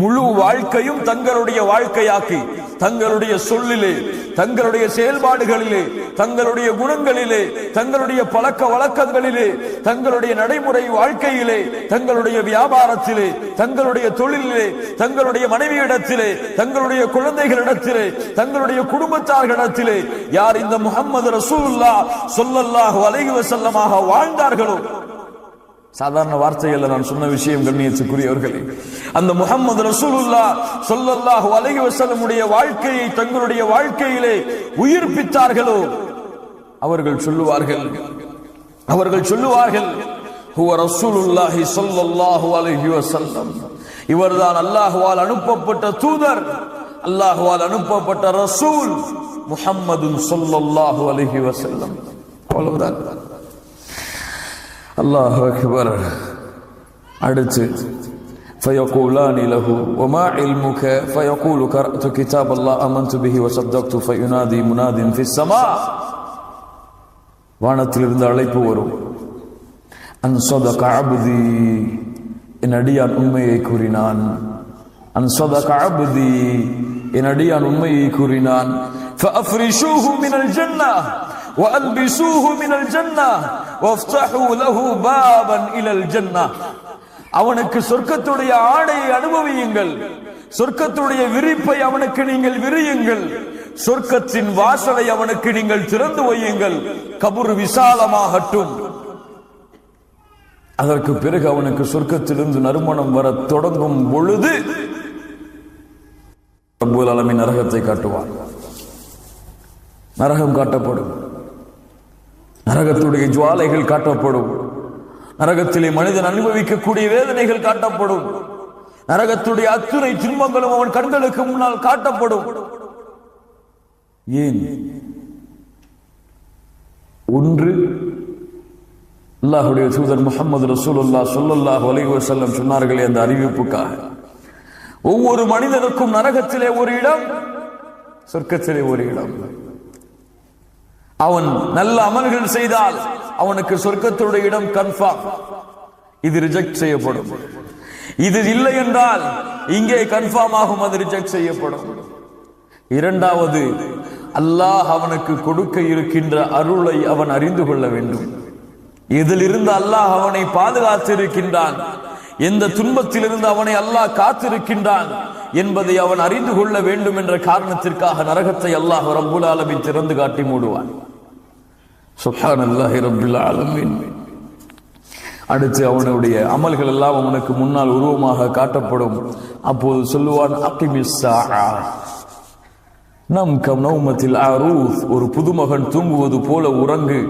முழு வாழ்க்கையும் தங்களுடைய வாழ்க்கையாக்கி தங்களுடைய சொல்லிலே, தங்களுடைய செயல்பாடுகளிலே, தங்களுடைய குணங்களிலே, தங்களுடைய பழக்க வழக்கங்களிலே, தங்களுடைய நடைமுறை வாழ்க்கையிலே, தங்களுடைய வியாபாரத்திலே, தங்களுடைய தொழிலிலே, தங்களுடைய மனைவியிடத்திலே, தங்களுடைய குழந்தைகளிடத்திலே, தங்களுடைய குடும்பத்தார்களிடத்திலே யார் இந்த முஹம்மது ரசூலுல்லாஹ் ஸல்லல்லாஹு அலைஹி வஸல்லமாக வாழ்ந்தார்களோ, சாதாரண வார்த்தைகள் நான் சொன்ன விஷயம் கண்ணியத்துக்குரியவர்களே, அந்த முஹம்மது ரசூலுல்லாஹ் ஸல்லல்லாஹு அலைஹி வஸல்லம் உடைய வாழ்க்கையை தங்களுடைய வாழ்க்கையிலே உயிர்ப்பித்தார்களோ அவர்கள் சொல்லுவார்கள் ஹுவ ரசூலுல்லாஹி ஸல்லல்லாஹு அலைஹி வஸல்லம், இவர்தான் அல்லாஹ்வால் அனுப்பப்பட்ட தூதர், அல்லாஹ்வால் அனுப்பப்பட்ட ரசூல் முஹம்மதுன் ஸல்லல்லாஹு அலைஹி வஸல்லம். அவ்வளவுதான். அல்லாஹு அக்பர். அடுத்து فيقولان له وما علمك فيقول قرأت كتاب الله آمنت به وصدقت فينادي مناد في السماء. வானத்திலிருந்து அழைப்பு வரும், அன் ஸதக அப்தி, என் அடியான் உண்மையை கூறினான். அன் ஸதக அப்தி, என் அடியான் உண்மையை கூறினான். فأفرشوه من الجنة وألبسوه من الجنة وافتحوا له بابا إلى الجنة. அவனுக்கு சொர்க்கத்துடைய ஆடையை அனுபவியுங்கள், சொர்க்கத்துடைய விரிப்பை அவனுக்கு நீங்கள் விரியுங்கள், சொர்க்கத்தின் வாசலை அவனுக்கு நீங்கள் திறந்து வையுங்கள், கபர் விசாலமாகட்டும். அதற்கு பிறகு அவனுக்கு சொர்க்கத்திலிருந்து நறுமணம் வர தொடங்கும் பொழுது ரப்பல் ஆலமீன் நரகத்தை காட்டுவார். நரகம் காட்டப்படும், நரகத்துடைய ஜுவாலைகள் காட்டப்படும், நரகத்திலே மனிதன் அனுபவிக்கக்கூடிய வேதனைகள் காட்டப்படும், நரகத்துடைய அத்துணை துன்பங்களும் அவன் கண்களுக்கு முன்னால் காட்டப்படும். ஏன்? ஒன்று, அல்லாஹ்வுடைய தூதர் முஹம்மது ரசூலுல்லாஹ் ஸல்லல்லாஹு அலைஹி வஸல்லம் சொன்னார்களே அந்த அறிவிப்புக்காக. ஒவ்வொரு மனிதனுக்கும் நரகத்திலே ஒரு இடம், சொர்க்கத்திலே ஒரு இடம். அவன் நல்ல அமல்கள் செய்தால் அவனுக்கு சொர்க்கத்துடைய இடம் கன்ஃபார்ம். இது ரிஜெக்ட் செய்யப்படும். இது இல்லை என்றால் இங்கே கன்ஃபார்ம் ஆகும், அது ரிஜெக்ட் செய்யப்படும். இரண்டாவது, அல்லாஹ் அவனுக்கு கொடுக்க இருக்கின்ற அருளை அவன் அறிந்து கொள்ள வேண்டும். இதிலிருந்து அல்லாஹ் அவனை பாதுகாத்திருக்கின்றான், எந்த துன்பத்திலிருந்து அவனை அல்லாஹ் காத்திருக்கின்றான் என்பதை அவன் அறிந்து கொள்ள வேண்டும் என்ற காரணத்திற்காக நரகத்தை அல்லாஹ் ரப்புல் ஆலமீன் திறந்து காட்டி மூடுவான். சுப்ஹானல்லாஹி ரப்பில் ஆலமீன். அடுத்து அவனுடைய அமல்கள் எல்லாம் அவனுக்கு முன்னால் உருவமாக காட்டப்படும். அப்போது சொல்லுவான், அகிமிஸ் ஸாஆ நம் கம் நௌமத்தில் அரூஸ், ஒரு புதுமகன் தூங்குவது போல உறங்கு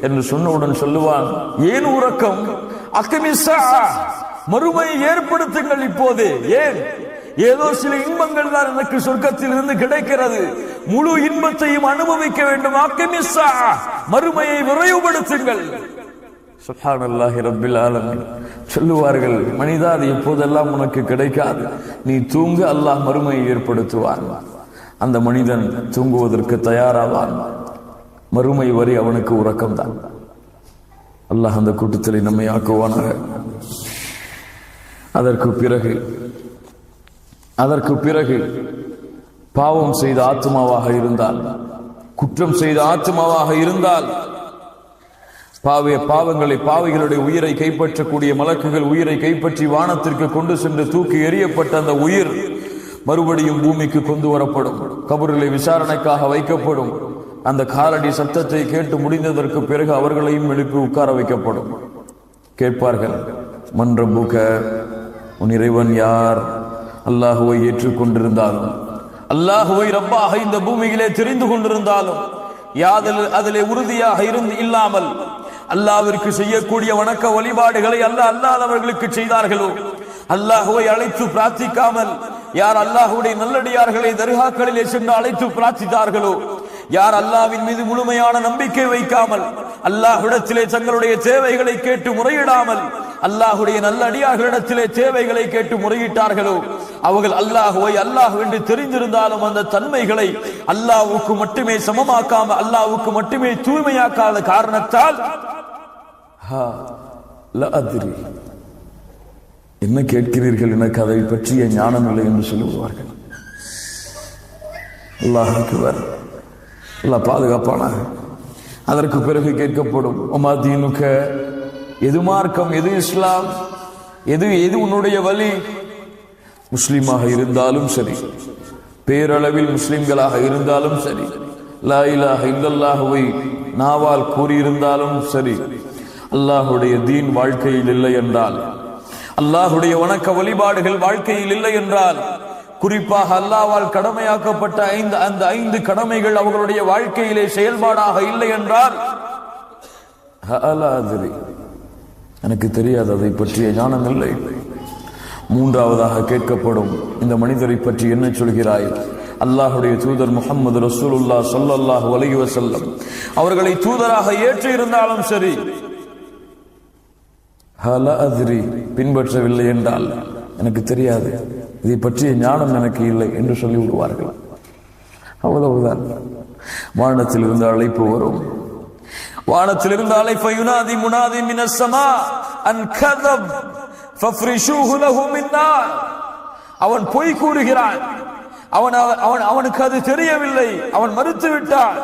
என்று சொன்னவுடன் சொல்லுவான், ஏன் உறக்கம்? அகிமிஸ் ஸாஆ, மறுமையை ஏற்படுத்துங்கள் இப்போதே. ஏன்? ஏதோ சில இன்பங்கள் தான் எனக்கு சொர்க்கத்தில் இருந்து கிடைக்கிறது, முழு இன்பத்தையும் அனுபவிக்க வேண்டும். அகிமிஸ் ஸாஆ, மறுமையை விரைவுபடுத்துங்கள். சுப்ஹானல்லாஹி ரப்பில் ஆலமீன். சொல்லுவார்கள், மனிதா அது எப்போதெல்லாம் உனக்கு கிடைக்காது, நீ தூங்க அல்லாஹ் மறுமையை ஏற்படுத்துவான். அந்த மனிதன் தூங்குவதற்கு தயாராவான். மறுமை வரை அவனுக்கு உறக்கம்தான். அல்லாஹ் அந்த கூட்டத்தில் நம்மை ஆக்குவானாக. அதற்கு பிறகு பாவம் செய்த ஆத்மாவாக இருந்தால், குற்றம் செய்த ஆத்மாவாக இருந்தால், பாவிகளுடைய உயிரை கைப்பற்றக்கூடிய மலக்குகள் உயிரை கைப்பற்றி வானத்திற்கு கொண்டு சென்று தூக்கி எறியப்பட்ட அந்த உயிர் மறுபடியும் பூமிக்கு கொண்டு வரப்படும். கபரிலே விசாரணைக்காக வைக்கப்படும். அந்த காலடி சத்தத்தை கேட்டு முடிந்ததற்கு பிறகு அவர்களையும் எழுப்பி உட்கார வைக்கப்படும். கேட்பார்கள், மன் ரப்புக, உன் இறைவன் யார்? அல்லாஹுவை ஏற்றுக்கொண்டிருந்தாலும், அல்லாஹுவை ரப்பாக இந்த பூமியிலே தெரிந்து கொண்டிருந்தாலும், அதிலே உறுதியாக இல்லாமல் அல்லாஹ்விற்கு செய்யக்கூடிய வணக்க வழிபாடுகளை அல்லாதவர்களுக்கு செய்தார்களோ, அல்லாஹுவை அழைத்து பிரார்த்திக்காமல் யார் அல்லாஹுடைய நல்லடியார்களை தர்காக்களிலே சென்று அழைத்து பிரார்த்தித்தார்களோ, யார் அல்லாஹ்வின் மீது முழுமையான நம்பிக்கை வைக்காமல் அல்லாஹ்விடத்திலே தங்களுடைய தேவைகளை கேட்டு முறையிடாமல் அல்லாஹுடைய நல்லடியார்களிடத்திலே தேவைகளை கேட்டு முறையிட்டார்களோ, அவர்கள் அல்லாஹ் என்று தெரிந்திருந்தாலும் அந்த தன்மைகளை அல்லாஹ்வுக்கு மட்டுமே சமமாக்காமல், அல்லாஹ்வுக்கு மட்டுமே தூய்மையாக்காத காரணத்தால் என்ன கேட்கிறீர்கள், எனக்கு அதை பற்றிய ஞானம் இல்லை என்று சொல்லுவார்கள். அல்லாஹ் பாதுகாப்பானாக. அதற்கு பிறகு கேட்கப்படும், உமா தீனுக, எது மார்க்கம், எது இஸ்லாம், எது உன்னுடைய வழி? முஸ்லிமாக இருந்தாலும் சரி, பேரளவில் முஸ்லிம்களாக இருந்தாலும் சரி, லா இலாஹ இல்லல்லாஹுவை நாவால் கூறியிருந்தாலும் சரி, அல்லாஹுடைய தீன் வாழ்க்கையில் இல்லை என்றால், அல்லாஹுடைய வணக்க வழிபாடுகள் வாழ்க்கையில் இல்லை என்றால், குறிப்பாக அல்லாஹ்வால் கடமையாக்கப்பட்ட அந்த 5 கடமைகள் அவர்களுடைய வாழ்க்கையிலே செயல்பாடாக இல்லை என்றால், எனக்கு தெரியாது, அதை பற்றிய ஞானம் இல்லை. மூன்றாவதாக கேட்கப்படும், இந்த மனிதரை பற்றி என்ன சொல்கிறாய்? அல்லாஹுடைய தூதர் முஹம்மது ரசூலுல்லாஹ் ஸல்லல்லாஹு அலைஹி வஸல்லம் அவர்களை தூதராக ஏற்று இருந்தாலும் சரி, பின்பற்றவில்லை என்றால் எனக்கு தெரியாது, இதை பற்றிய ஞானம் எனக்கு இல்லை என்று சொல்லி விடுவார்கள். அவ்வளவுதான். வானத்தில் இருந்து அழைப்பு வரும். வானத்தில் இருந்து அழைப்பு, யுனாதி முனாதி மினஸ் ஸமா அன் கதப் ஃபஃப்ரிஷூஹு லஹு மின் நார். அவன் பொய் கூறுகிறான், அவனுக்கு அது தெரியவில்லை, அவன் மறுத்து விட்டான்.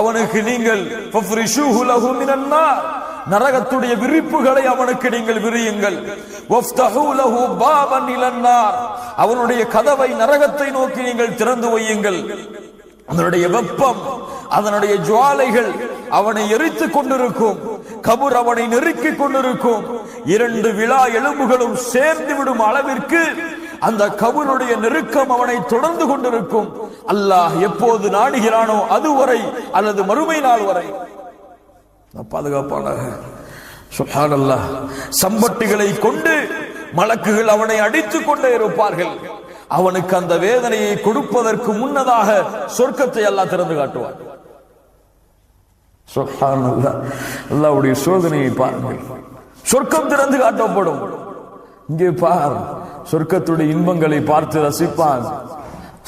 அவனுக்கு நீங்கள் ஃபஃப்ரிஷூஹு லஹு மினன் நார், நரகத்துடைய விரிப்புகளை அவனுக்கு நீங்கள் விரியுங்கள். வஃப்தஹூ லஹு பாபன் இலன் நார், அவனுடைய கதவை நரகத்தை நோக்கி நீங்கள் திறந்து வையுங்கள். அதனுடைய வெப்பம், அதனுடைய ஜுவாலைகள் அவனை எரித்துக் கொண்டிருக்கும். கபர் அவனை நெருக்கிக் கொண்டிருக்கும். 2 விழா எலும்புகளும் சேர்ந்து விடும் அளவிற்கு அந்த கபருடைய நெருக்கம் அவனை தொடர்ந்து கொண்டிருக்கும். அல்லாஹ் எப்போது நாடுகிறானோ அதுவரை, அல்லது மறுமை நாள் வரை. பாதுகாப்பானாக. சுப்ஹானல்லாஹ். சம்பட்டிகளை கொண்டு மலக்குகள் அவனை அடித்துக் கொண்டே இருப்பார்கள். அவனுக்கு அந்த வேதனையை கொடுப்பதற்கு முன்னதாக சொர்க்கத்தை அல்லாஹ் திறந்து காட்டுவார். சுப்ஹானல்லாஹ். அல்லாஹ்வுடைய சோதனையை பாருங்கள். சொர்க்கம் திறந்து காட்டப்படும். இங்கே பார், சொர்க்கத்துடைய இன்பங்களை பார்த்து ரசிப்பான்.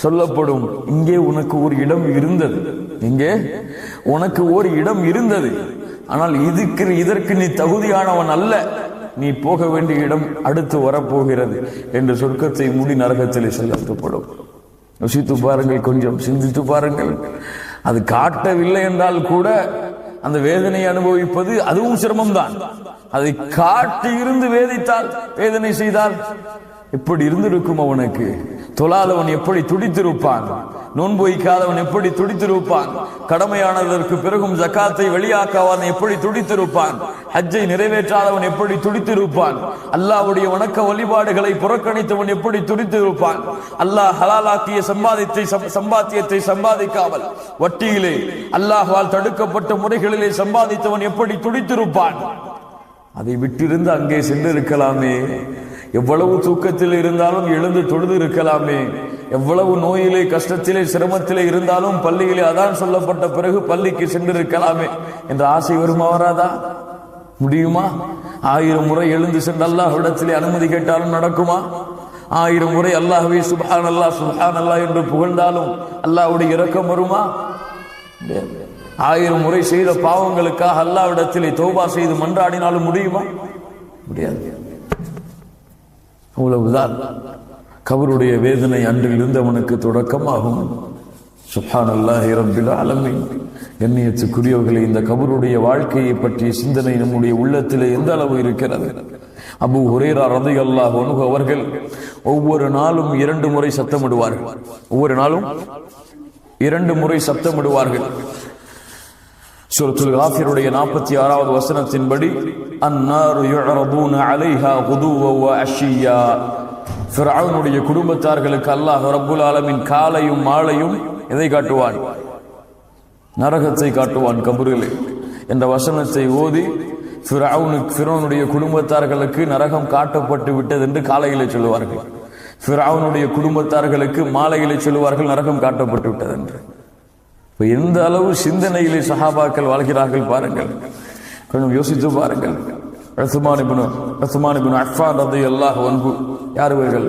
சொல்லப்படும், இங்கே உனக்கு ஒரு இடம் இருந்தது, இங்கே உனக்கு ஒரு இடம் இருந்தது, ஆனால் இதற்கு நீ தகுதியானவன் அல்ல, நீ போக வேண்டிய இடம் அடுத்து வரப்போகிறது என்று சொர்க்கத்தை மூடி நரகத்திலே செல்லப்படும். யோசித்து பாருங்கள், கொஞ்சம் சிந்தித்து பாருங்கள். அது காட்டவில்லை என்றால் கூட அந்த வேதனையை அனுபவிப்பது அதுவும் சிரமம்தான். அதை காட்டி இருந்து வேதனை செய்தால் எப்படி இருந்திருக்கும் அவனுக்கு? தொழாதவன் எப்படி துடித்திருப்பான்? நோன்பு வைக்காதவன் எப்படி துடித்திருப்பான்? கடமையானதற்கு பிறகும் ஜக்காத்தை வெளியாக்காதவன் எப்படி துடித்திருப்பான்? ஹஜ்ஜை நிறைவேற்றாதவன் எப்படி துடித்திருப்பான்? அல்லாஹ்வுடைய வணக்க வழிபாடுகளை புறக்கணித்தவன் எப்படி துடித்திருப்பான்? அல்லாஹ் ஹலாலாக்கிய சம்பாத்தியத்தை சம்பாதிக்காமல் வட்டியிலே அல்லாஹ்வால் தடுக்கப்பட்ட முறைகளிலே சம்பாதித்தவன் எப்படி துடித்திருப்பான்? அதை விட்டிருந்து அங்கே சென்று இருக்கலாமே. எவ்வளவு தூக்கத்தில் இருந்தாலும் எழுந்து தொழுது இருக்கலாமே. எவ்வளவு நோயிலே, கஷ்டத்திலே, சிரமத்திலே இருந்தாலும் பள்ளியிலே அதான் சொல்லப்பட்ட பிறகு பள்ளிக்கு சென்றிருக்கலாமே என்ற ஆசை வருமா வராதா? முடியுமா? 1000 முறை எழுந்து சென்று அல்லாஹ்விடத்திலே அனுமதி கேட்டாலும் நடக்குமா? 1000 முறை அல்லாஹ்வை சுப்ஹானல்லாஹ் சுப்ஹானல்லாஹ் என்று புகழ்ந்தாலும் அல்லாஹ்வுடைய இரக்கம் வருமா? 1000 முறை செய்த பாவங்களுக்காக அல்லாஹ்விடத்திலே தௌபா செய்து மன்றாடினாலும் முடியுமா? முடியாது. அவ்வளவுதான் கபருடைய வேதனை அன்றிலிருந்து அவனுக்கு தொடக்கமாகும். சுப்ஹானல்லாஹி ரப்பில் ஆலமீன். கண்ணியத்துக்குரியவர்களே, இந்த கபருடைய வாழ்க்கையை பற்றிய சிந்தனை நம்முடைய உள்ளத்திலே எந்த அளவு இருக்கிறது? அபூ ஹுரைரா ரலியல்லாஹு அன்ஹு அவர்கள் ஒவ்வொரு நாளும் 2 முறை சத்தமிடுவார்கள். ஒவ்வொரு நாளும் 2 முறை சத்தமிடுவார்கள். சூரத்துல் காஃபிருடைய 46வது வசனத்தின்படி அன்னாரு யுஅரதுன அலைஹா குதுவன் வ அஷியா. ஃபிரௌனுடைய குடும்பத்தார்களுக்கு அல்லாஹ் ரப்புல் ஆலமீன் காலையும் மாலையும் எதை காட்டுவான்? நரகத்தை காட்டுவான் கபரிலே என்ற வசனத்தை ஓதி ஃபிரௌனுடைய குடும்பத்தார்களுக்கு நரகம் காட்டப்பட்டு விட்டது என்று காலையிலே சொல்லுவார்கள். ஃபிரௌனுடைய குடும்பத்தார்களுக்கு மாலையிலே சொல்லுவார்கள் நரகம் காட்டப்பட்டு விட்டது என்று. எந்த அளவு சிந்தனையிலே சஹாபாக்கள் வாழ்கிறார்கள் பாருங்கள். கொஞ்சம் யோசித்து பாருங்கள். உஸ்மான் இப்னு அஃபான் ரலியல்லாஹு அன்ஹு யார் இவர்கள்?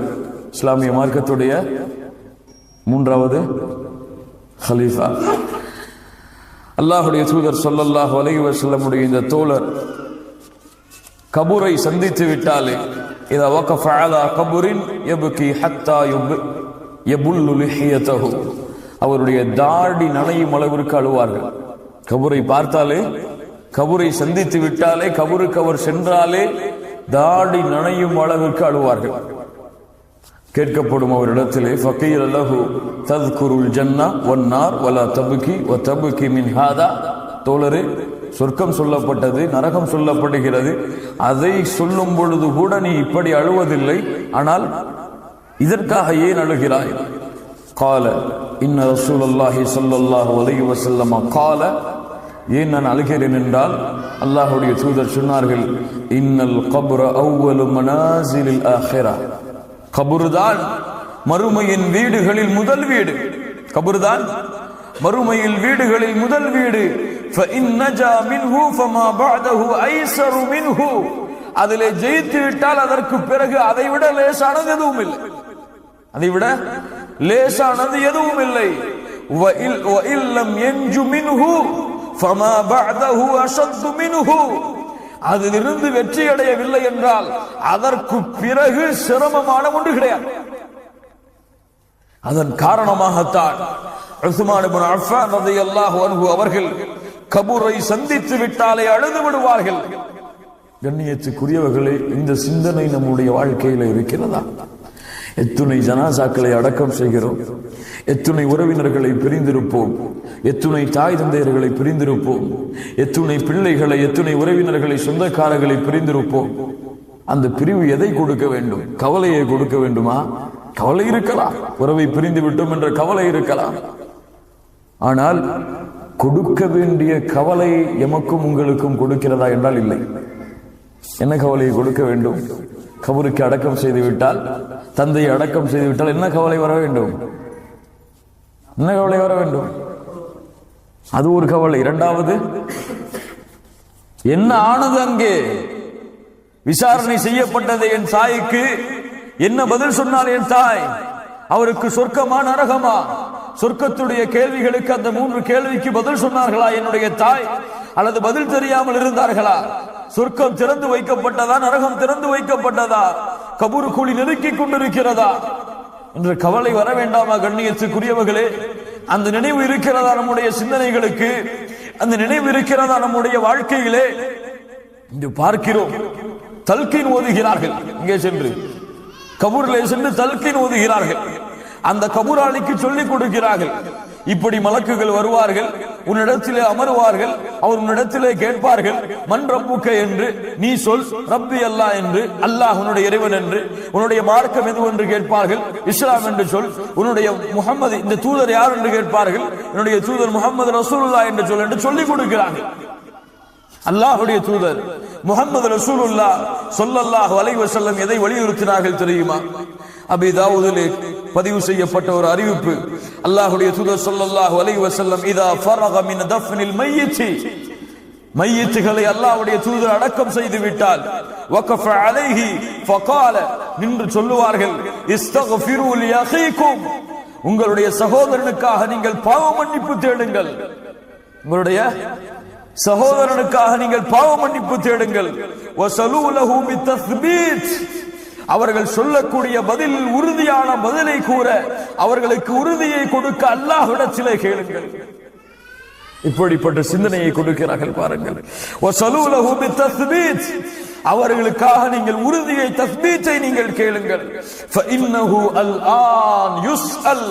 இஸ்லாமிய மார்க்கத்துடைய 3வது ஹலீஃபா. அல்லாஹ்வுடைய தூதர் ஸல்லல்லாஹு அலைஹி வஸல்லமுடைய இந்த தோழர் கபூரை சந்தித்து விட்டாலே இதா வகஃப அலா கபரின் யப்கி ஹத்தா யபுல்லு லிஹியதஹு, அவருடைய தாடி நனையும் அளவிற்கு அழுவார்கள். கபூரை பார்த்தாலே, கபூரை சந்தித்து விட்டாலே, கபூருக்கு அவர் சென்றாலே தாடி நனையும் அளவிற்கு அழுவார்கள். கேட்கப்படும் அவரிடத்திலே ஃபகீர லஹு தذ்குருல் ஜன்னah வன்னார் வலா தப்கி வ தப்கி மின் ஹாதா. தோழரே, சொர்க்கம் சொல்லப்பட்டது, நரகம் சொல்லப்படுகிறது. அதை சொல்லும் பொழுது கூட நீ இப்படி அழுவதில்லை, ஆனால் இதற்காக ஏன் அழுகிறாய்? கால இன்ன ரசூலுல்லாஹி ஸல்லல்லாஹு அலைஹி வஸல்லம் கால. ஏன் நான் அழுகிறேன் என்றால் அல்லாஹ்வுடைய தூதர் சொன்னார்கள், இன்னல் கப்ர அவ்வலு மனாசிலில் ஆখিরা. கபர்தான் மறுமையின் வீடுகளில் முதல் வீடு. கபர்தான் மறுமையில் வீடுகளில் முதல் வீடு. ஃபஇன் நஜா மின்ஹு ஃபமா பஅதஹு ஐஸரு மின்ஹு. அதிலே ஜெயித்து விட்டால் அதற்கு பிறகு அதைவிட லேசானது எதுவும் இல்லை. அதைவிட லேசானது எதுவும் இல்லை. வ இல்லம் யன்ஜு மின்ஹு ஃபமா பஅதஹு அஷத்து மின்ஹு. அதிலிருந்து வெற்றி அடையவில்லை என்றால் அதற்கு பிறகு சிரமமான ஒன்று கிடையாது. அதன் காரணமாகத்தான் உஸ்மான் இப்னு அஃபான் ரலியல்லாஹு அன்ஹு அவர்கள் கபூரை சந்தித்து விட்டாலே அழுது விடுவார்கள். கண்ணியத்துக்குரியவர்களே, இந்த சிந்தனை நம்முடைய வாழ்க்கையில இருக்கிறதா? எத்துணை ஜனாசாக்களை அடக்கம் செய்கிறோம், எத்துணை உறவினர்களை பிரிந்திருப்போம், எத்துணை தாய் தந்தையர்களை பிரிந்திருப்போம், எத்துணை பிள்ளைகளை, எத்துணை உறவினர்களை, சொந்தக்காரர்களை பிரிந்திருப்போம். அந்த பிரிவு எதை கொடுக்க வேண்டும்? கவலையை கொடுக்க வேண்டுமா? கவலை இருக்கலாம், உறவை பிரிந்து விட்டோம் என்ற கவலை இருக்கலாம். ஆனால் கொடுக்க வேண்டிய கவலை எமக்கும் உங்களுக்கும் கொடுக்கிறதா என்றால் இல்லை. என்ன கவலையை கொடுக்க வேண்டும்? கபருக்கு அடக்கம் செய்து விட்டால், தந்தையை அடக்கம் செய்து விட்டால் என்ன கவலை வர வேண்டும்? என்ன கவலை வர வேண்டும்? அது ஒரு கவலை. இரண்டாவது, என்ன ஆனது அங்கே? விசாரணை செய்யப்பட்டது. என் தாய்க்கு என்ன பதில் சொன்னார் என் தாய்? அவருக்கு சொர்க்கமா நரகமா? சொர்க்கத்துடைய கேள்விகளுக்கு அந்த 3 கேள்விக்கு பதில் சொன்னார்களா என்னுடைய தாய்? அல்லது பதில் தெரியாமல் இருந்தார்களா? சொர்க்கம் திறந்து வைக்கப்பட்டதா, நரகம் திறந்து வைக்கப்பட்டதா, கபூர் குழி நெருக்கிக் கொண்டிருக்கிறதா என்ற கவலை வர வேண்டாமா? கண்ணியத்துக்குரியவர்களே, அந்த நினைவு இருக்கிறதா நம்முடைய சிந்தனைகளுக்கு? அந்த நினைவு இருக்கிறதா நம்முடைய வாழ்க்கையிலே? இன்று பார்க்கிறோம், தல்கீன் ஓதுகிறார்கள். இங்கே சென்று கபூரிலே சென்று தல்கீன் ஓதுகிறார்கள். அந்த கபூராளிக்கு சொல்லிக் கொடுக்கிறார்கள், இப்படி மலக்குகள் வருவார்கள், உன்னிடத்திலே அமருவார்கள், அவர் உன்னிடத்திலே கேட்பார்கள், மன் ரப்புக்க என்று நீ சொல், ரப்பி அல்லாஹ் என்று, அல்லாஹ் உன்னுடைய இறைவன் என்று, உன்னுடைய மார்க்கம் எது என்று கேட்பார்கள், இஸ்லாம் என்று சொல், உன்னுடைய முஹம்மது இந்த தூதர் யார் என்று கேட்பார்கள், என்னுடைய தூதர் முஹம்மது ரசூலுல்லாஹ் என்று சொல் என்று சொல்லிக் கொடுக்கிறார்கள். அல்லாஹ்வுடைய தூதர் முஹம்மது ரசூலுல்லாஹ் ஸல்லல்லாஹு அலைஹி வஸல்லம் எதை வலியுறுத்தினார்கள் தெரியுமா? அபீ தாவூதிலே பதிவு செய்யப்பட்ட ஒரு அறிவிப்பு, அல்லாஹ்வுடைய தூதர் ஸல்லல்லாஹு அலைஹி வஸல்லம் இதா ஃபரக மின் தஃப்னில் மையித், மையத்துகளை அல்லாஹ்வுடைய தூதர் அடக்கம் செய்து விட்டால் வகஃப அலைஹி ஃபகால நின்று சொல்லுவார்கள் இஸ்தக்ஃபிரு லி அகீக்கும், உங்களுடைய சகோதரனுக்காக நீங்கள் பாவ மன்னிப்பு தேடுங்கள், உங்களுடைய சகோதரனுக்காக நீங்கள் பாவ மன்னிப்பு தேடுங்கள். வஸலூ லஹு பித்தஸ்பீத், அவர்கள் சொல்லக்கூடிய பதிலில் உறுதியான பதிலை கூற அவர்களுக்கு உறுதியை கொடுக்க அல்லாஹ்விடத்திலே கேளுங்கள். இப்படிப்பட்ட சிந்தனையை கொடுக்கிறார்கள் பாருங்கள். வஸலூ லஹு பித்தஸ்பீத், அவர்களுக்காக நீங்கள் உறுதியை தஸ்பீத்தை நீங்கள் கேளுங்கள். ஃபஇன்னஹு அல்ஆன் யுஸ்அல்,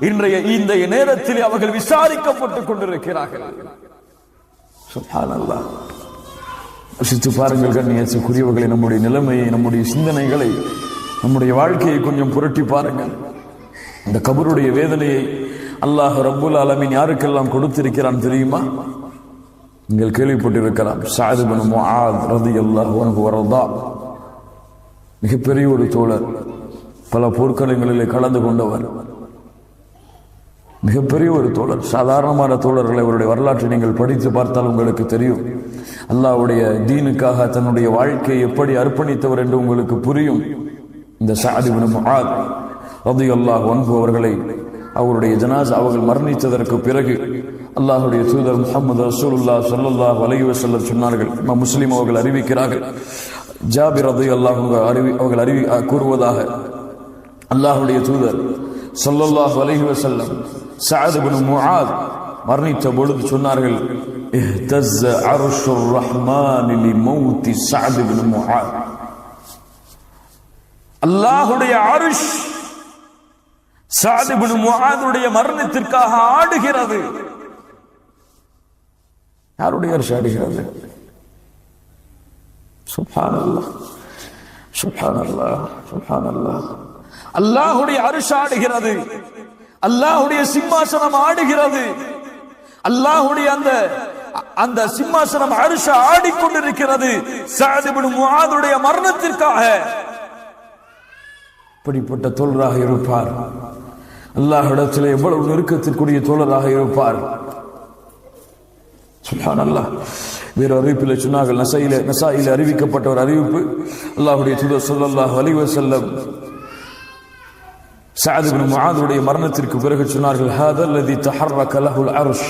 இன்றைய இந்த நேரத்தில் அவர்கள் விசாரிக்கப்பட்டுக் கொண்டிருக்கிறார்கள். சுப்ஹானல்லாஹ். யோசித்து பாருங்கள் கண்ணியத்துக்குரியவர்களை, நம்முடைய நிலைமையை, நம்முடைய சிந்தனைகளை, நம்முடைய வாழ்க்கையை கொஞ்சம் புரட்டி பாருங்கள். இந்த கபருடைய வேதனையை அல்லாஹ் ரப்புல் ஆலமீன் யாருக்கெல்லாம் கொடுத்திருக்கிறான் தெரியுமா? நீங்கள் கேள்விப்பட்டிருக்கலாம். ஸஅத் இப்னு முஆத் ரலியல்லாஹு அன்ஹு வரதா, மிகப்பெரிய ஒரு தோழர், பல போர்க்களங்களிலே கலந்து கொண்டவர், மிகப்பெரிய ஒரு தோழர். சாதாரணமான தோழர்களை அவருடைய வரலாற்றை நீங்கள் படித்து பார்த்தால் உங்களுக்கு தெரியும். அல்லாஹ்வுடைய தீனுக்காக தன்னுடைய வாழ்க்கையை எப்படி அர்ப்பணித்தவர் என்று உங்களுக்கு புரியும். இந்த ஸஅத் இப்னு முஆத் ரலியல்லாஹு அன்ஹு அவர்களை, அவருடைய ஜனாஸா அவர்கள் மரணித்ததற்கு பிறகு அல்லாஹ்வுடைய தூதர் முஹம்மது ரசூலுல்லாஹ் ஸல்லல்லாஹு அலைஹி வஸல்லம் சொன்னார்கள், முஸ்லிம் அவர்கள் அறிவிக்கிறார்கள், ஜாபிர் ரலியல்லாஹு அன்ஹு அவர்கள் கூறுவதாக, அல்லாஹ்வுடைய தூதர் ஸல்லல்லாஹு அலைஹி வஸல்லம் ஸஅத் இப்னு முஆத் மரணித்த பொழுது சொன்னார்கள், இஹ்தஸ்ஸ அர்ஷுர் ரஹ்மான் லிமௌத்தி ஸஅத் இப்னு முஆத், அல்லாஹ்வுடைய அர்ஷ் ஸஅத் இப்னு முஆதுடைய மரணத்திற்காக ஆடுகிறது. யாருடைய அர்ஷ் ஆடுகிறது? சுப்ஹானல்லாஹ், சுப்ஹானல்லாஹ், சுப்ஹானல்லாஹ். அல்லாஹ்வுடைய அர்ஷ் ஆடுகிறது, அல்லாஹ்வுடைய சிம்மாசனம் ஆடுகிறது, அல்லாஹ்வுடைய அந்த சிம்மாசனம் அர்ஷ் ஆடிக்கொண்டிருக்கிறது ஸஅத் இப்னு முஆதுடைய மரணத்திற்காக. இப்படிப்பட்ட தோழராக இருப்பார், அல்லாஹ்விடத்திலே எவ்வளவு நெருக்கத்திற்குரிய தோழராக இருப்பார். சுப்ஹானல்லாஹ். வேறு அறிவிப்பில் சொன்னார்கள், நசாயில அறிவிக்கப்பட்ட ஒரு அறிவிப்பு, அல்லாஹ்வுடைய தூதர் ஸல்லல்லாஹு அலைஹி வஸல்லம் ஸஅத் இப்னு முஆதுடைய மரணத்திற்கு பிறகு சொன்னார்கள், ஹாதல்லதி தஹர்ரக லஹுல் அர்ஷ்,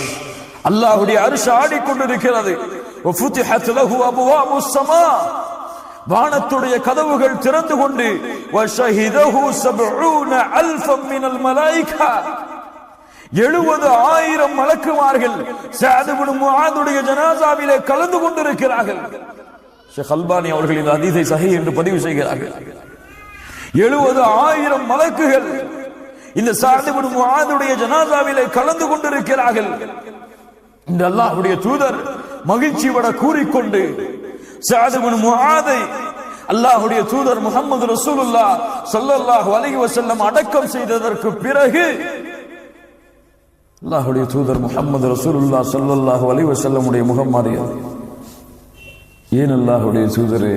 அல்லாஹ்வுடைய அர்ஷ் ஆடிக்கொண்டிருக்கிறது. வஃபுதிஹத் லஹு அப்வாபுஸ் ஸமா, வானத்துடைய கதவுகள் திறந்து கொண்டு, வஷஹிதஹு 70,000 மினல் மலாயிகா, 70,000 மலக்குமார்கள் ஸஅத் இப்னு முஆதுடைய ஜனாஸாவிலே கலந்து கொண்டிருக்கிறார்கள். ஷேக் அல்பானி அவர்கள் இந்த ஹதீஸை சஹீஹ் என்று பதிவு செய்கிறார்கள். 70,000 மலக்குகள் இந்த ஸஅத் இப்னு முஆதுடைய ஜனாஸாவிலே கலந்து கொண்டிருக்கிறார்கள். இந்த அல்லாஹ்வுடைய தூதர் மகிழ்ச்சியோட கூறிக்கொண்டு ஸஅத் இப்னு முஆதை அல்லாஹ்வுடைய தூதர் முஹம்மது ரசூலுல்லாஹ் ஸல்லல்லாஹு அலைஹி வஸல்லம் அடக்கம் செய்ததற்கு பிறகு அல்லாஹ்வுடைய தூதர் முஹம்மது ரசூலுல்லாஹ் ஸல்லல்லாஹு அலைஹி வஸல்லம் உடைய முகம் மாறியது. ஏன் அல்லாஹ்வுடைய தூதரே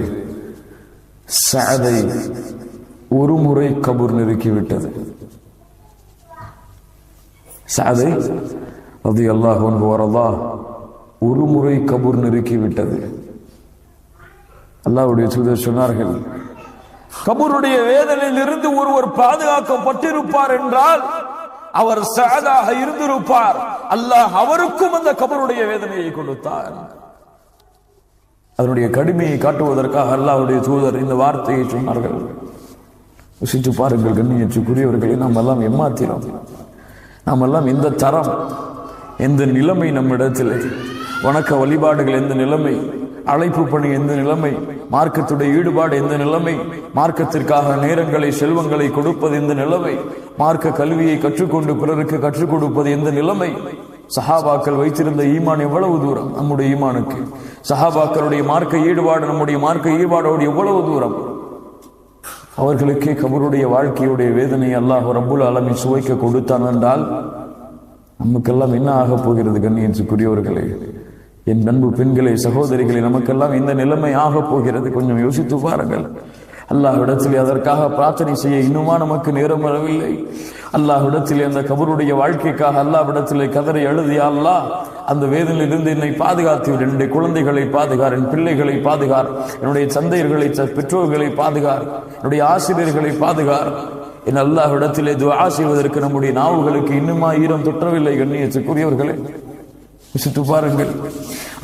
ஸஅதை ஒரு முறை கபர் நெருக்கிவிட்டது. ஸஅதை ரலியல்லாஹு அன்ஹு வரதா ஒரு முறை கபர் நெருக்கிவிட்டது. அல்லாஹ்வுடைய தூதர் சொன்னார்கள், கபருடைய வேதனையில் இருந்து ஒருவர் பாதுகாக்கப்பட்டிருப்பார் என்றால் அவர் ஸஅதாக இருந்திருப்பார். அல்லாஹ் அவருக்கும் அந்த கபருடைய வேதனையை கொடுத்தார். அதனுடைய கடுமையை காட்டுவதற்காக அல்லாஹ்வுடைய தூதர் இந்த வார்த்தையை சொன்னார்கள். யோசித்து பாருங்கள் கண்ணியத்துக்குரியவர்களை, நாம் எல்லாம் ஏமாத்தினோம். நாம் எல்லாம் இந்த தரம், எந்த நிலைமை நம்மிடத்தில், வணக்க வழிபாடுகள் எந்த நிலைமை, அழைப்பு பணி எந்த நிலைமை, மார்க்கத்துடைய ஈடுபாடு எந்த நிலைமை, மார்க்கத்திற்காக நேரங்களை செல்வங்களை கொடுப்பது எந்த நிலைமை, மார்க்க கல்வியை கற்றுக்கொண்டு பிறருக்கு கற்றுக் கொடுப்பது எந்த நிலைமை, சஹாபாக்கள் வைத்திருந்த ஈமான் எவ்வளவு தூரம் நம்முடைய ஈமானுக்கு, சஹாபாக்களுடைய மார்க்க ஈடுபாடு நம்முடைய மார்க்க ஈடுபாடோடு எவ்வளவு தூரம். அவர்களுக்கே கபருடைய வாழ்க்கையுடைய வேதனை அல்லாஹ் ரப்புல் ஆலமீன் சுவைக்க கொடுத்தான் என்றால் நமக்கெல்லாம் என்ன ஆக போகிறது கண்ணியத்துக்குரியவர்களே, என் அன்பு பெண்களே, சகோதரிகளே, நமக்கெல்லாம் இந்த நிலைமை ஆக போகிறது. கொஞ்சம் யோசித்து பாருங்கள். அல்லாஹ்விடத்திலே அதற்காக பிரார்த்தனை செய்ய இன்னுமா நமக்கு நேரம் வரவில்லை? அல்லாஹ்விடத்திலே அந்த கபருடைய வாழ்க்கைக்காக அல்லாஹ்விடத்திலே கதறி எழுதியா அல்லாஹ், அந்த வேதனையிலிருந்து என்னை பாதுகாத்து, என்னுடைய குழந்தைகளை பாதுகார், என் பிள்ளைகளை பாதுகார், என்னுடைய சந்தையர்களை, பெற்றோர்களை பாதுகார், என்னுடைய ஆசிரியர்களை பாதுகார். என் அல்லாஹ்விடத்திலே துஆ செய்வதற்கு நம்முடைய நாவுகளுக்கு இன்னுமா ஈரம் தொற்றவில்லை? கண்ணியத்துக்குரியவர்களே, யோசித்து பாருங்கள்.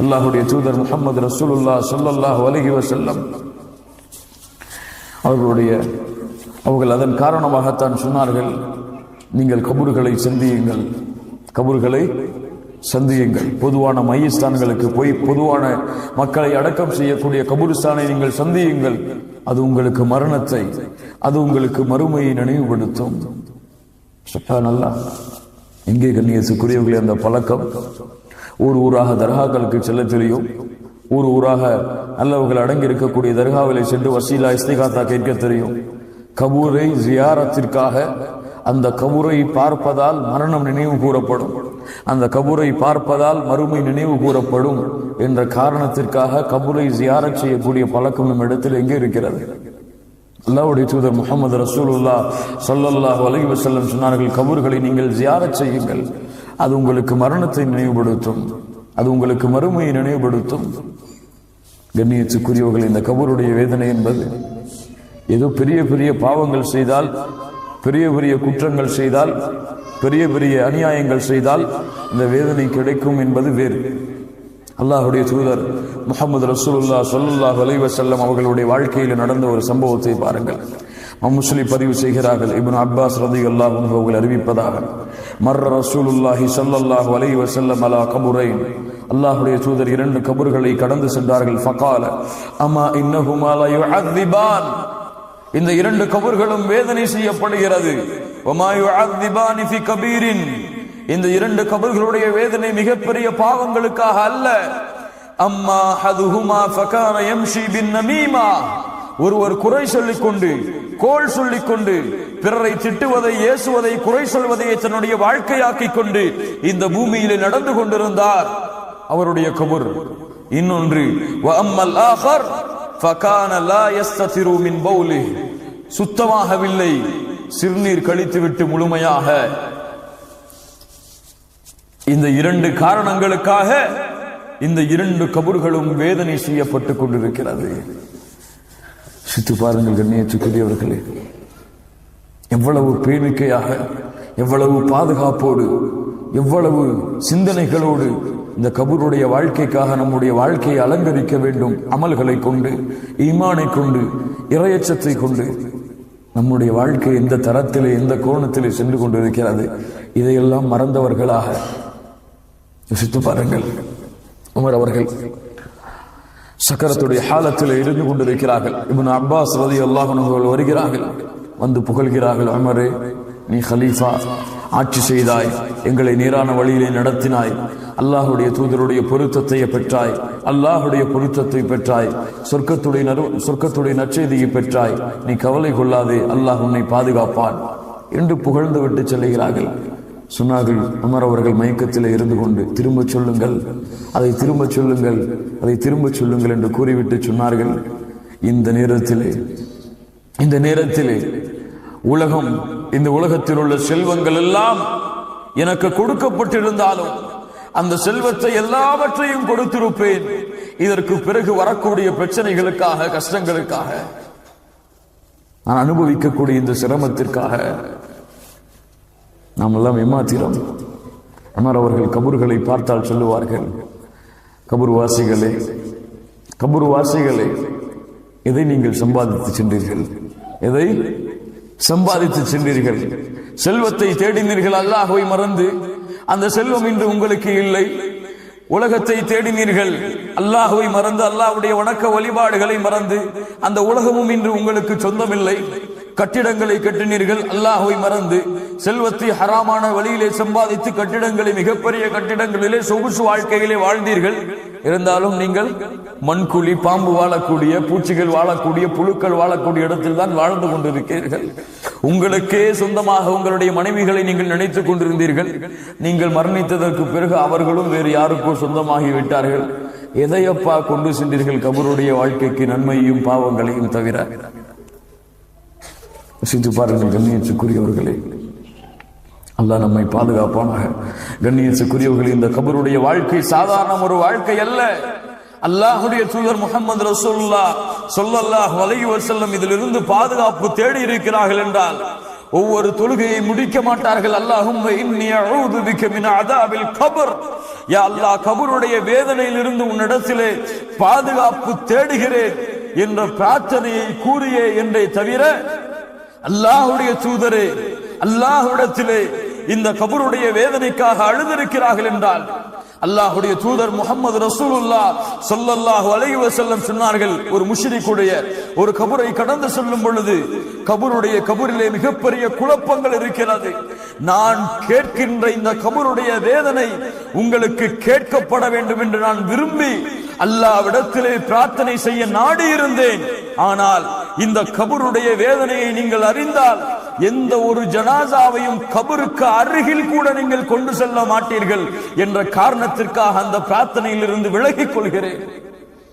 அல்லாஹ்வுடைய தூதர் முஹம்மது ரசூலுல்லாஹ் ஸல்லல்லாஹு அலைஹி வஸல்லம் அவர்கள் அதன் காரணமாகத்தான் சொன்னார்கள், நீங்கள் கபறுகளை சந்தியுங்கள், கபறுகளை சந்தியுங்கள். பொதுவான மையஸ்தான்களுக்கு போய் பொதுவான மக்களை அடக்கம் செய்யக்கூடிய கபுருஸ்தானை நீங்கள் சந்தியுங்கள். அது உங்களுக்கு மரணத்தை, அது உங்களுக்கு மறுமையை நினைவுபடுத்தும். சுப்ஹானல்லாஹ். எங்கே கண்ணியத்துக்குரியவர்களே அந்த பழக்கம்? ஊராக தர்காக்களுக்கு செல்ல தெரியும், ஊராக நல்லவர்கள் அடங்கி இருக்கக்கூடிய தர்காவிலே சென்று வசீலா இஸ்திகாத்தா கேட்க தெரியும். கபூரை ஜியாரத்திற்காக, அந்த கபூரை பார்ப்பதால் மரணம் நினைவு கூறப்படும், அந்த கபூரை பார்ப்பதால் மறுமை நினைவு கூறப்படும் என்ற காரணத்திற்காக கபூரை ஜியாரத் செய்யக்கூடிய பழக்கம் நம் இடத்தில் எங்கே இருக்கிறது? அல்லாஹ்வுடைய தூதர் முஹம்மது ரசூலுல்லாஹ் ஸல்லல்லாஹு அலைஹி வஸல்லம் சொன்னார்கள், கபூர்களை நீங்கள் ஜியாரத் செய்யுங்கள், அது உங்களுக்கு மரணத்தை நினைவுபடுத்தும், அது உங்களுக்கு மறுமையை நினைவுபடுத்தும். கண்ணியத்துக்குரியவர்கள், இந்த கபூருடைய வேதனை என்பது ஏதோ பெரிய பெரிய பாவங்கள் செய்தால், பெரிய பெரிய குற்றங்கள் செய்தால், பெரிய பெரிய அநியாயங்கள் செய்தால் இந்த வேதனை கிடைக்கும் என்பது வேறு. அல்லாஹ்வுடைய தூதர் முஹம்மது ரசூலுல்லாஹ் ஸல்லல்லாஹு அலைஹி வஸல்லம் அவர்களுடைய வாழ்க்கையில் நடந்த ஒரு சம்பவத்தை பாருங்கள். முஸ்லிம் பதிவு செய்கிறார்கள், இப்னு அப்பாஸ் ரலியல்லாஹு அன்ஹு அவர்கள் அறிவிப்பதாக, மர்ர ரசூலுல்லாஹி ஸல்லல்லாஹு அலைஹி வஸல்லம் அலா கபுரைன், அல்லாஹ்வுடைய தூதர் இரண்டு கபர்களை கடந்து சென்றார்கள். ஃபகால அமா இன்னஹுமா லா யுஅذிபான், இந்த இரண்டு கபர்களும் வேதனை செய்யப்படுகிறது. வமா யுஅذிபானி ஃபி கபீரின், இந்த இரண்டு கபர்களுடைய வேதனை மிகப்பெரிய பாவங்களுக்காக அல்ல. அம்மா ஹதுஹுமா ஃபகான யம்ஷி பின் நமீமா, ஒருவர் குறை சொல்லிக் கொண்டு, கோள் சொல்லிக் கொண்டு, பிறரை திட்டுவதை, ஏசுவதை, குறை சொல்வதை தன்னுடைய வாழ்க்கையாக்கிக் கொண்டு இந்த பூமியிலே நடந்து கொண்டிருந்தார், அவருடைய கபர். இன்னொன்று வ அம்மல் ஆகர் ஃபகான லா யஸ்ததிரு மின் பௌலிஹ், சுத்தமாகவில்லை, சிறுநீர் கழித்துவிட்டு முழுமையாக. இந்த இரண்டு காரணங்களுக்காக இந்த இரண்டு கபர்களும் வேதனை செய்யப்பட்டுக் கொண்டிருக்கிறது. சித்து பாருங்கள் கண்ணியத்துக்குரியவர்களே, எவ்வளவு பேணிக்கையாக, எவ்வளவு பாதுகாப்போடு, எவ்வளவு சிந்தனைகளோடு இந்த கபருடைய வாழ்க்கைக்காக நம்முடைய வாழ்க்கையை அலங்கரிக்க வேண்டும். அமல்களை கொண்டு, ஈமானை கொண்டு, இறையச்சத்தை கொண்டு நம்முடைய வாழ்க்கை எந்த தரத்திலே, எந்த கோணத்திலே சென்று கொண்டிருக்கிறது, இதையெல்லாம் மறந்தவர்களாக யோசித்து பாருங்கள். உமர் அவர்கள் சக்கரத்துடைய ஹாலத்தில் இருந்து கொண்டிருக்கிறார்கள். இப்னு அப்பாஸ் ரலியல்லாஹு அன்ஹு வருகிறார்கள், வந்து புகழ்கிறார்கள், உமரே, நீ ஹலீஃபா, ஆட்சி செய்தாய், எங்களை நேரான வழியிலே நடத்தினாய், அல்லாஹுடைய தூதருடைய பொருத்தத்தை பெற்றாய், அல்லாஹுடைய பொருத்தத்தை பெற்றாய், சொர்க்கத்துடைய நற்செய்தியை பெற்றாய், நீ கவலை கொள்ளாதே, அல்லாஹ் உன்னை பாதுகாப்பான் என்று புகழ்ந்து விட்டு செல்கிறார்கள். சொன்னார்கள், உமர் அவர்கள் மயக்கத்தில் இருந்து கொண்டு, திரும்ப சொல்லுங்கள், அதை திரும்ப சொல்லுங்கள், அதை திரும்ப சொல்லுங்கள் என்று கூறிவிட்டு சொன்னார்கள், இந்த நேரத்திலே உலகம், இந்த உலகத்தில் உள்ள செல்வங்கள் எல்லாம் எனக்கு கொடுக்கப்பட்டிருந்தாலும் அந்த செல்வத்தை எல்லாவற்றையும் கொடுத்திருப்பேன். இதற்கு பிறகு வரக்கூடிய பிரச்சனைகளுக்காக, கஷ்டங்களுக்காக, நான் அனுபவிக்கக்கூடிய இந்த சிரமத்திற்காக நாம் எல்லாம் ஏமாத்திரோம். அமர் அவர்கள் கபூர்களை பார்த்தால் சொல்லுவார்கள், கபூர்வாசிகளே, எதை நீங்கள் சம்பாதித்து சென்றீர்கள்? எதை சம்பாதித்து சென்றீர்கள்? செல்வத்தை தேடினீர்கள், அல்லாஹ்வை மறந்து. அந்த செல்வம் இன்று உங்களுக்கு இல்லை. உலகத்தை தேடினீர்கள், அல்லாஹ்வை மறந்து, அல்லாஹ்வுடைய வணக்க வழிபாடுகளை மறந்து. அந்த உலகமும் இன்று உங்களுக்கு சொந்தமில்லை. கட்டிடங்களை கட்டினீர்கள், அல்லாஹ்வை மறந்து. செல்வத்தை ஹராமான வழியிலே சம்பாதித்து கட்டிடங்களை, மிகப்பெரிய கட்டிடங்களிலே, சொகுசு வாழ்க்கையிலே வாழ்ந்தீர்கள். இருந்தாலும் நீங்கள் மண்குழி, பாம்பு வாழக்கூடிய, பூச்சிகள் வாழக்கூடிய, புழுக்கள் வாழக்கூடிய இடத்தில் தான் வாழ்ந்து கொண்டிருக்கிறீர்கள். உங்களுக்கே சொந்தமாக உங்களுடைய மனைவிகளை நீங்கள் நினைத்துக் கொண்டிருந்தீர்கள். நீங்கள் மரணித்ததற்கு பிறகு அவர்களும் வேறு யாருக்கோ சொந்தமாகி விட்டார்கள். எதையப்பா கொண்டு சென்றீர்கள் கபருடைய வாழ்க்கைக்கு, நன்மையையும் பாவங்களையும் தவிர? சிந்து பாருங்கள் கண்ணியத்துக்குரியவர்களே, அல்லாஹ் நம்மை பாதுகாப்பானாக. கண்ணியத்துக்குரியவர்களே, இந்த கபருடைய வாழ்க்கை சாதாரண ஒரு வாழ்க்கை அல்ல. அல்லாஹ்வுடைய தூதர் முஹம்மது ரசூலுல்லாஹ் ஸல்லல்லாஹு அலைஹி வஸல்லம் இதிலிருந்து பாதுகாப்பு தேடி இருக்கிறார்கள் என்றால் ஒவ்வொரு தொழுகையை முடிக்க மாட்டார்கள். அல்லாஹும்ம இன்னி அஊது பிக மின் அஸாபில் கபர், யா அல்லாஹ் கபருடைய வேதனையிலிருந்து உன்னிடத்திலே பாதுகாப்பு தேடுகிறேன் என்ற பிரார்த்தனையை கூறியே என்றே தவிர அல்லாஹ்வுடைய தூதரே அல்லாஹ்விடத்திலே இந்த கபருடைய வேதனைக்காக அழுதிருக்கிறார்கள் என்றால் அல்லாஹ்வுடைய தூதர் முஹம்மது ரசூலுல்லாஹ் ஸல்லல்லாஹு அலைஹி வஸல்லம் சொன்னார்கள், ஒரு முஷ்ரிக்குடைய ஒரு கபரை கடந்து செல்லும் பொழுது கபரிலே மிகப்பெரிய குழப்பங்கள் இருக்கிறது. நான் கேட்கின்ற இந்த கபருடைய வேதனை உங்களுக்கு கேட்கப்பட வேண்டும் என்று நான் விரும்பி அல்லாஹ்விடத்திலே பிரார்த்தனை செய்ய நாடி இருந்தேன். ஆனால் இந்த கபருடைய வேதனையை நீங்கள் அறிந்தால் எந்த ஒரு ஜனாசாவையும் கபருக்கு அருகில் கூட நீங்கள் கொண்டு செல்ல மாட்டீர்கள் என்ற காரணத்திற்காக அந்த பிரார்த்தனையில் இருந்து விலகிக் கொள்கிறேன்.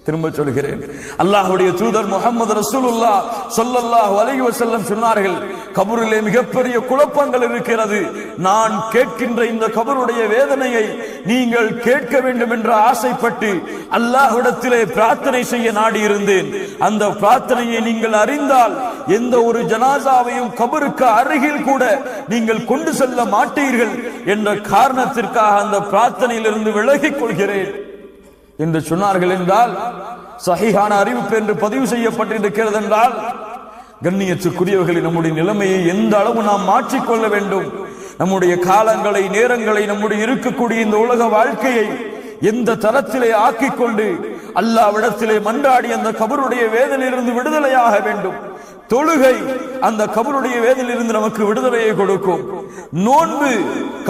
திரும்ப சொல்கிறேன், அல்லாஹ்வுடைய தூதர் முஹம்மது ரசூலுல்லாஹ் ஸல்லல்லாஹு அலைஹி வஸல்லம் சொன்னார்கள், கபரிலே மிகப்பெரிய குழப்பங்கள் இருக்கிறது. நான் கேட்கின்ற இந்த கபருடைய வேதனையை நீங்கள் கேட்க வேண்டும் என்று ஆசைப்பட்டு அல்லாஹ்விடத்திலே பிரார்த்தனை செய்ய நாடி இருந்தேன். அந்த பிரார்த்தனையை நீங்கள் அறிந்தால் எந்த ஒரு ஜனாசாவையும் கபருக்கு அருகில் கூட நீங்கள் கொண்டு செல்ல மாட்டீர்கள் என்ற காரணத்திற்காக அந்த பிரார்த்தனையிலிருந்து விலகிக் கொள்கிறேன் என்று சொன்னார்கள். என்றால் சஹீஹான அறிவிப்பு என்று பதிவு செய்யப்பட்டிருக்கிறது. என்றால் கண்ணியத்துக்குரியவர்களின் நம்முடைய நிலைமையை எந்த அளவு நாம் மாற்றிக்கொள்ள வேண்டும், நம்முடைய காலங்களை நேரங்களை நம்முடைய இருக்கக்கூடிய இந்த உலக வாழ்க்கையை எந்த தரத்திலே ஆக்கிக் கொண்டு அல்லாஹ்விடத்திலே மன்றாடி அந்த கபருடைய வேதனையிலிருந்து விடுதலையாக வேண்டும். தொழுகை அந்த கபருடைய வேதனையிலிருந்து நமக்கு விடுதலையை கொடுக்கும். நோன்பு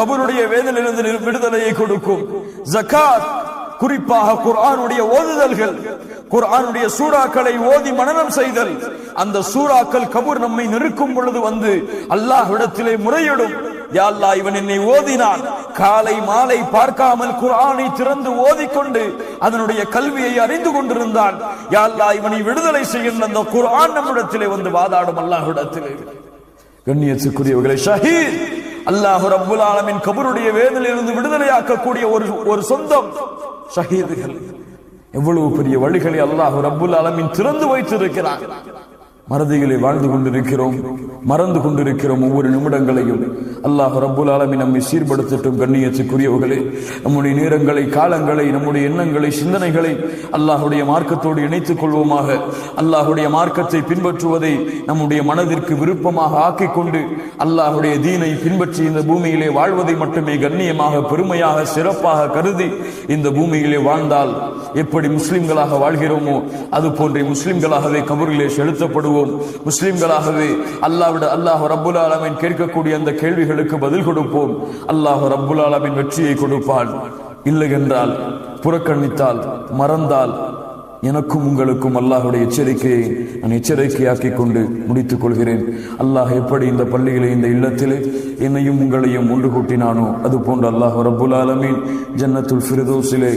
கபருடைய வேதனையிலிருந்து விடுதலையை கொடுக்கும். ஜகாத், குறிப்பாக குர்ஆனுடைய ஓதுதல்கள், குர்ஆனுடைய சூறாக்களை ஓதி மனனம் செய்தல், அந்த சூறாக்கள் கபூர் நம்மை நெருக்கும் பொழுது வந்து அல்லாஹ்விடத்திலே முறையிடும், யா அல்லாஹ் இவன் என்னை ஓதினான், காலை மாலை பார்க்காமல் குர்ஆனை திறந்து ஓதிக்கொண்டு அதனுடைய கல்வியை அறிந்து கொண்டிருந்தான், யா அல்லாஹ் இவனை விடுதலை செய்கின்ற அந்த குர்ஆன் நம்மிடத்திலே வந்து வாதாடும் அல்லாஹ்விடத்திலே. கண்ணியத்துக்குரியவர்களே, ஷஹீத் அல்லாஹ் ரப்புல் ஆலமீன் கபருடைய வேதனையிலிருந்து விடுதலையாக்கக்கூடிய ஒரு சொந்தம் ஷஹீதுகள். எவ்வளவு பெரிய வழிகளை அல்லாஹ் ரப்புல் ஆலமீன் திறந்து வைத்திருக்கிறார். மறதிகளை வாழ்ந்து கொண்டிருக்கிறோம், மறந்து கொண்டிருக்கிறோம். ஒவ்வொரு நிமிடங்களையும் அல்லாஹ் ரப்புல் ஆலமீன் நம்மை சீர்படுத்தட்டும். கண்ணியத்துக்குரியவர்களே, நம்முடைய நேரங்களை, காலங்களை, நம்முடைய எண்ணங்களை, சிந்தனைகளை அல்லாஹுடைய மார்க்கத்தோடு இணைத்துக் கொள்வோமாக. அல்லாஹுடைய மார்க்கத்தை பின்பற்றுவதை நம்முடைய மனதிற்கு விருப்பமாக ஆக்கிக் கொண்டு அல்லாஹுடைய தீனை பின்பற்றி இந்த பூமியிலே வாழ்வதை மட்டுமே கண்ணியமாக, பெருமையாக, சிறப்பாக கருதி இந்த பூமியிலே வாழ்ந்தால் எப்படி முஸ்லிம்களாக வாழ்கிறோமோ அது போன்றே முஸ்லிம்களாகவே கபரிலே செலுத்தப்படுவோம். முஸ்லிம்களாகவே அல்லாஹ் ரப்புல் ஆலமீன் கேட்கக்கூடிய அந்த கேள்விகளுக்கு பதில் கொடுப்போம். அல்லாஹ் ரப்புல் ஆலமீன் வெற்றியை கொடுப்பான். இல்லை என்றால், புறக்கணித்தால், மறந்தால் எனக்கும் உங்களுக்கும் அல்லாஹுடைய எச்சரிக்கையை நான் எச்சரிக்கையாக்கிக் கொண்டு முடித்துக் கொள்கிறேன். அல்லாஹ் எப்படி இந்த பள்ளியிலே, இந்த இல்லத்திலே என்னையும் உங்களையும் ஒன்று கூட்டினானோ அது போன்று அல்லாஹ் ரப்புல் ஆலமீன் ஜன்னத்துல் ஃபிர்தௌஸிலே,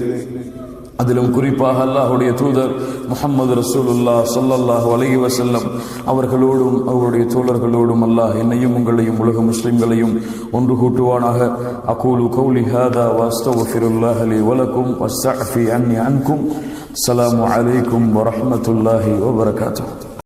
அதிலும் குறிப்பாக அல்லாஹுடைய தூதர் முஹம்மது ரசூலுல்லாஹ் ஸல்லல்லாஹு அலைஹி வஸல்லம் அவர்களோடும் அவருடைய தோழர்களோடும் அல்லாஹ் என்னையும் உங்களையும் உலக முஸ்லிம்களையும் ஒன்று கூட்டுவானாக. அகூலு கௌலி ஹாதா வ அஸ்தக்ஃபிருல்லாஹ லி வ லக்கும் வஸ்தஃபி அன்னி அன்கும். அஸ்ஸலாமு அலைக்கும் வ ரஹ்மத்துல்லாஹி வ பரகாத்துஹு.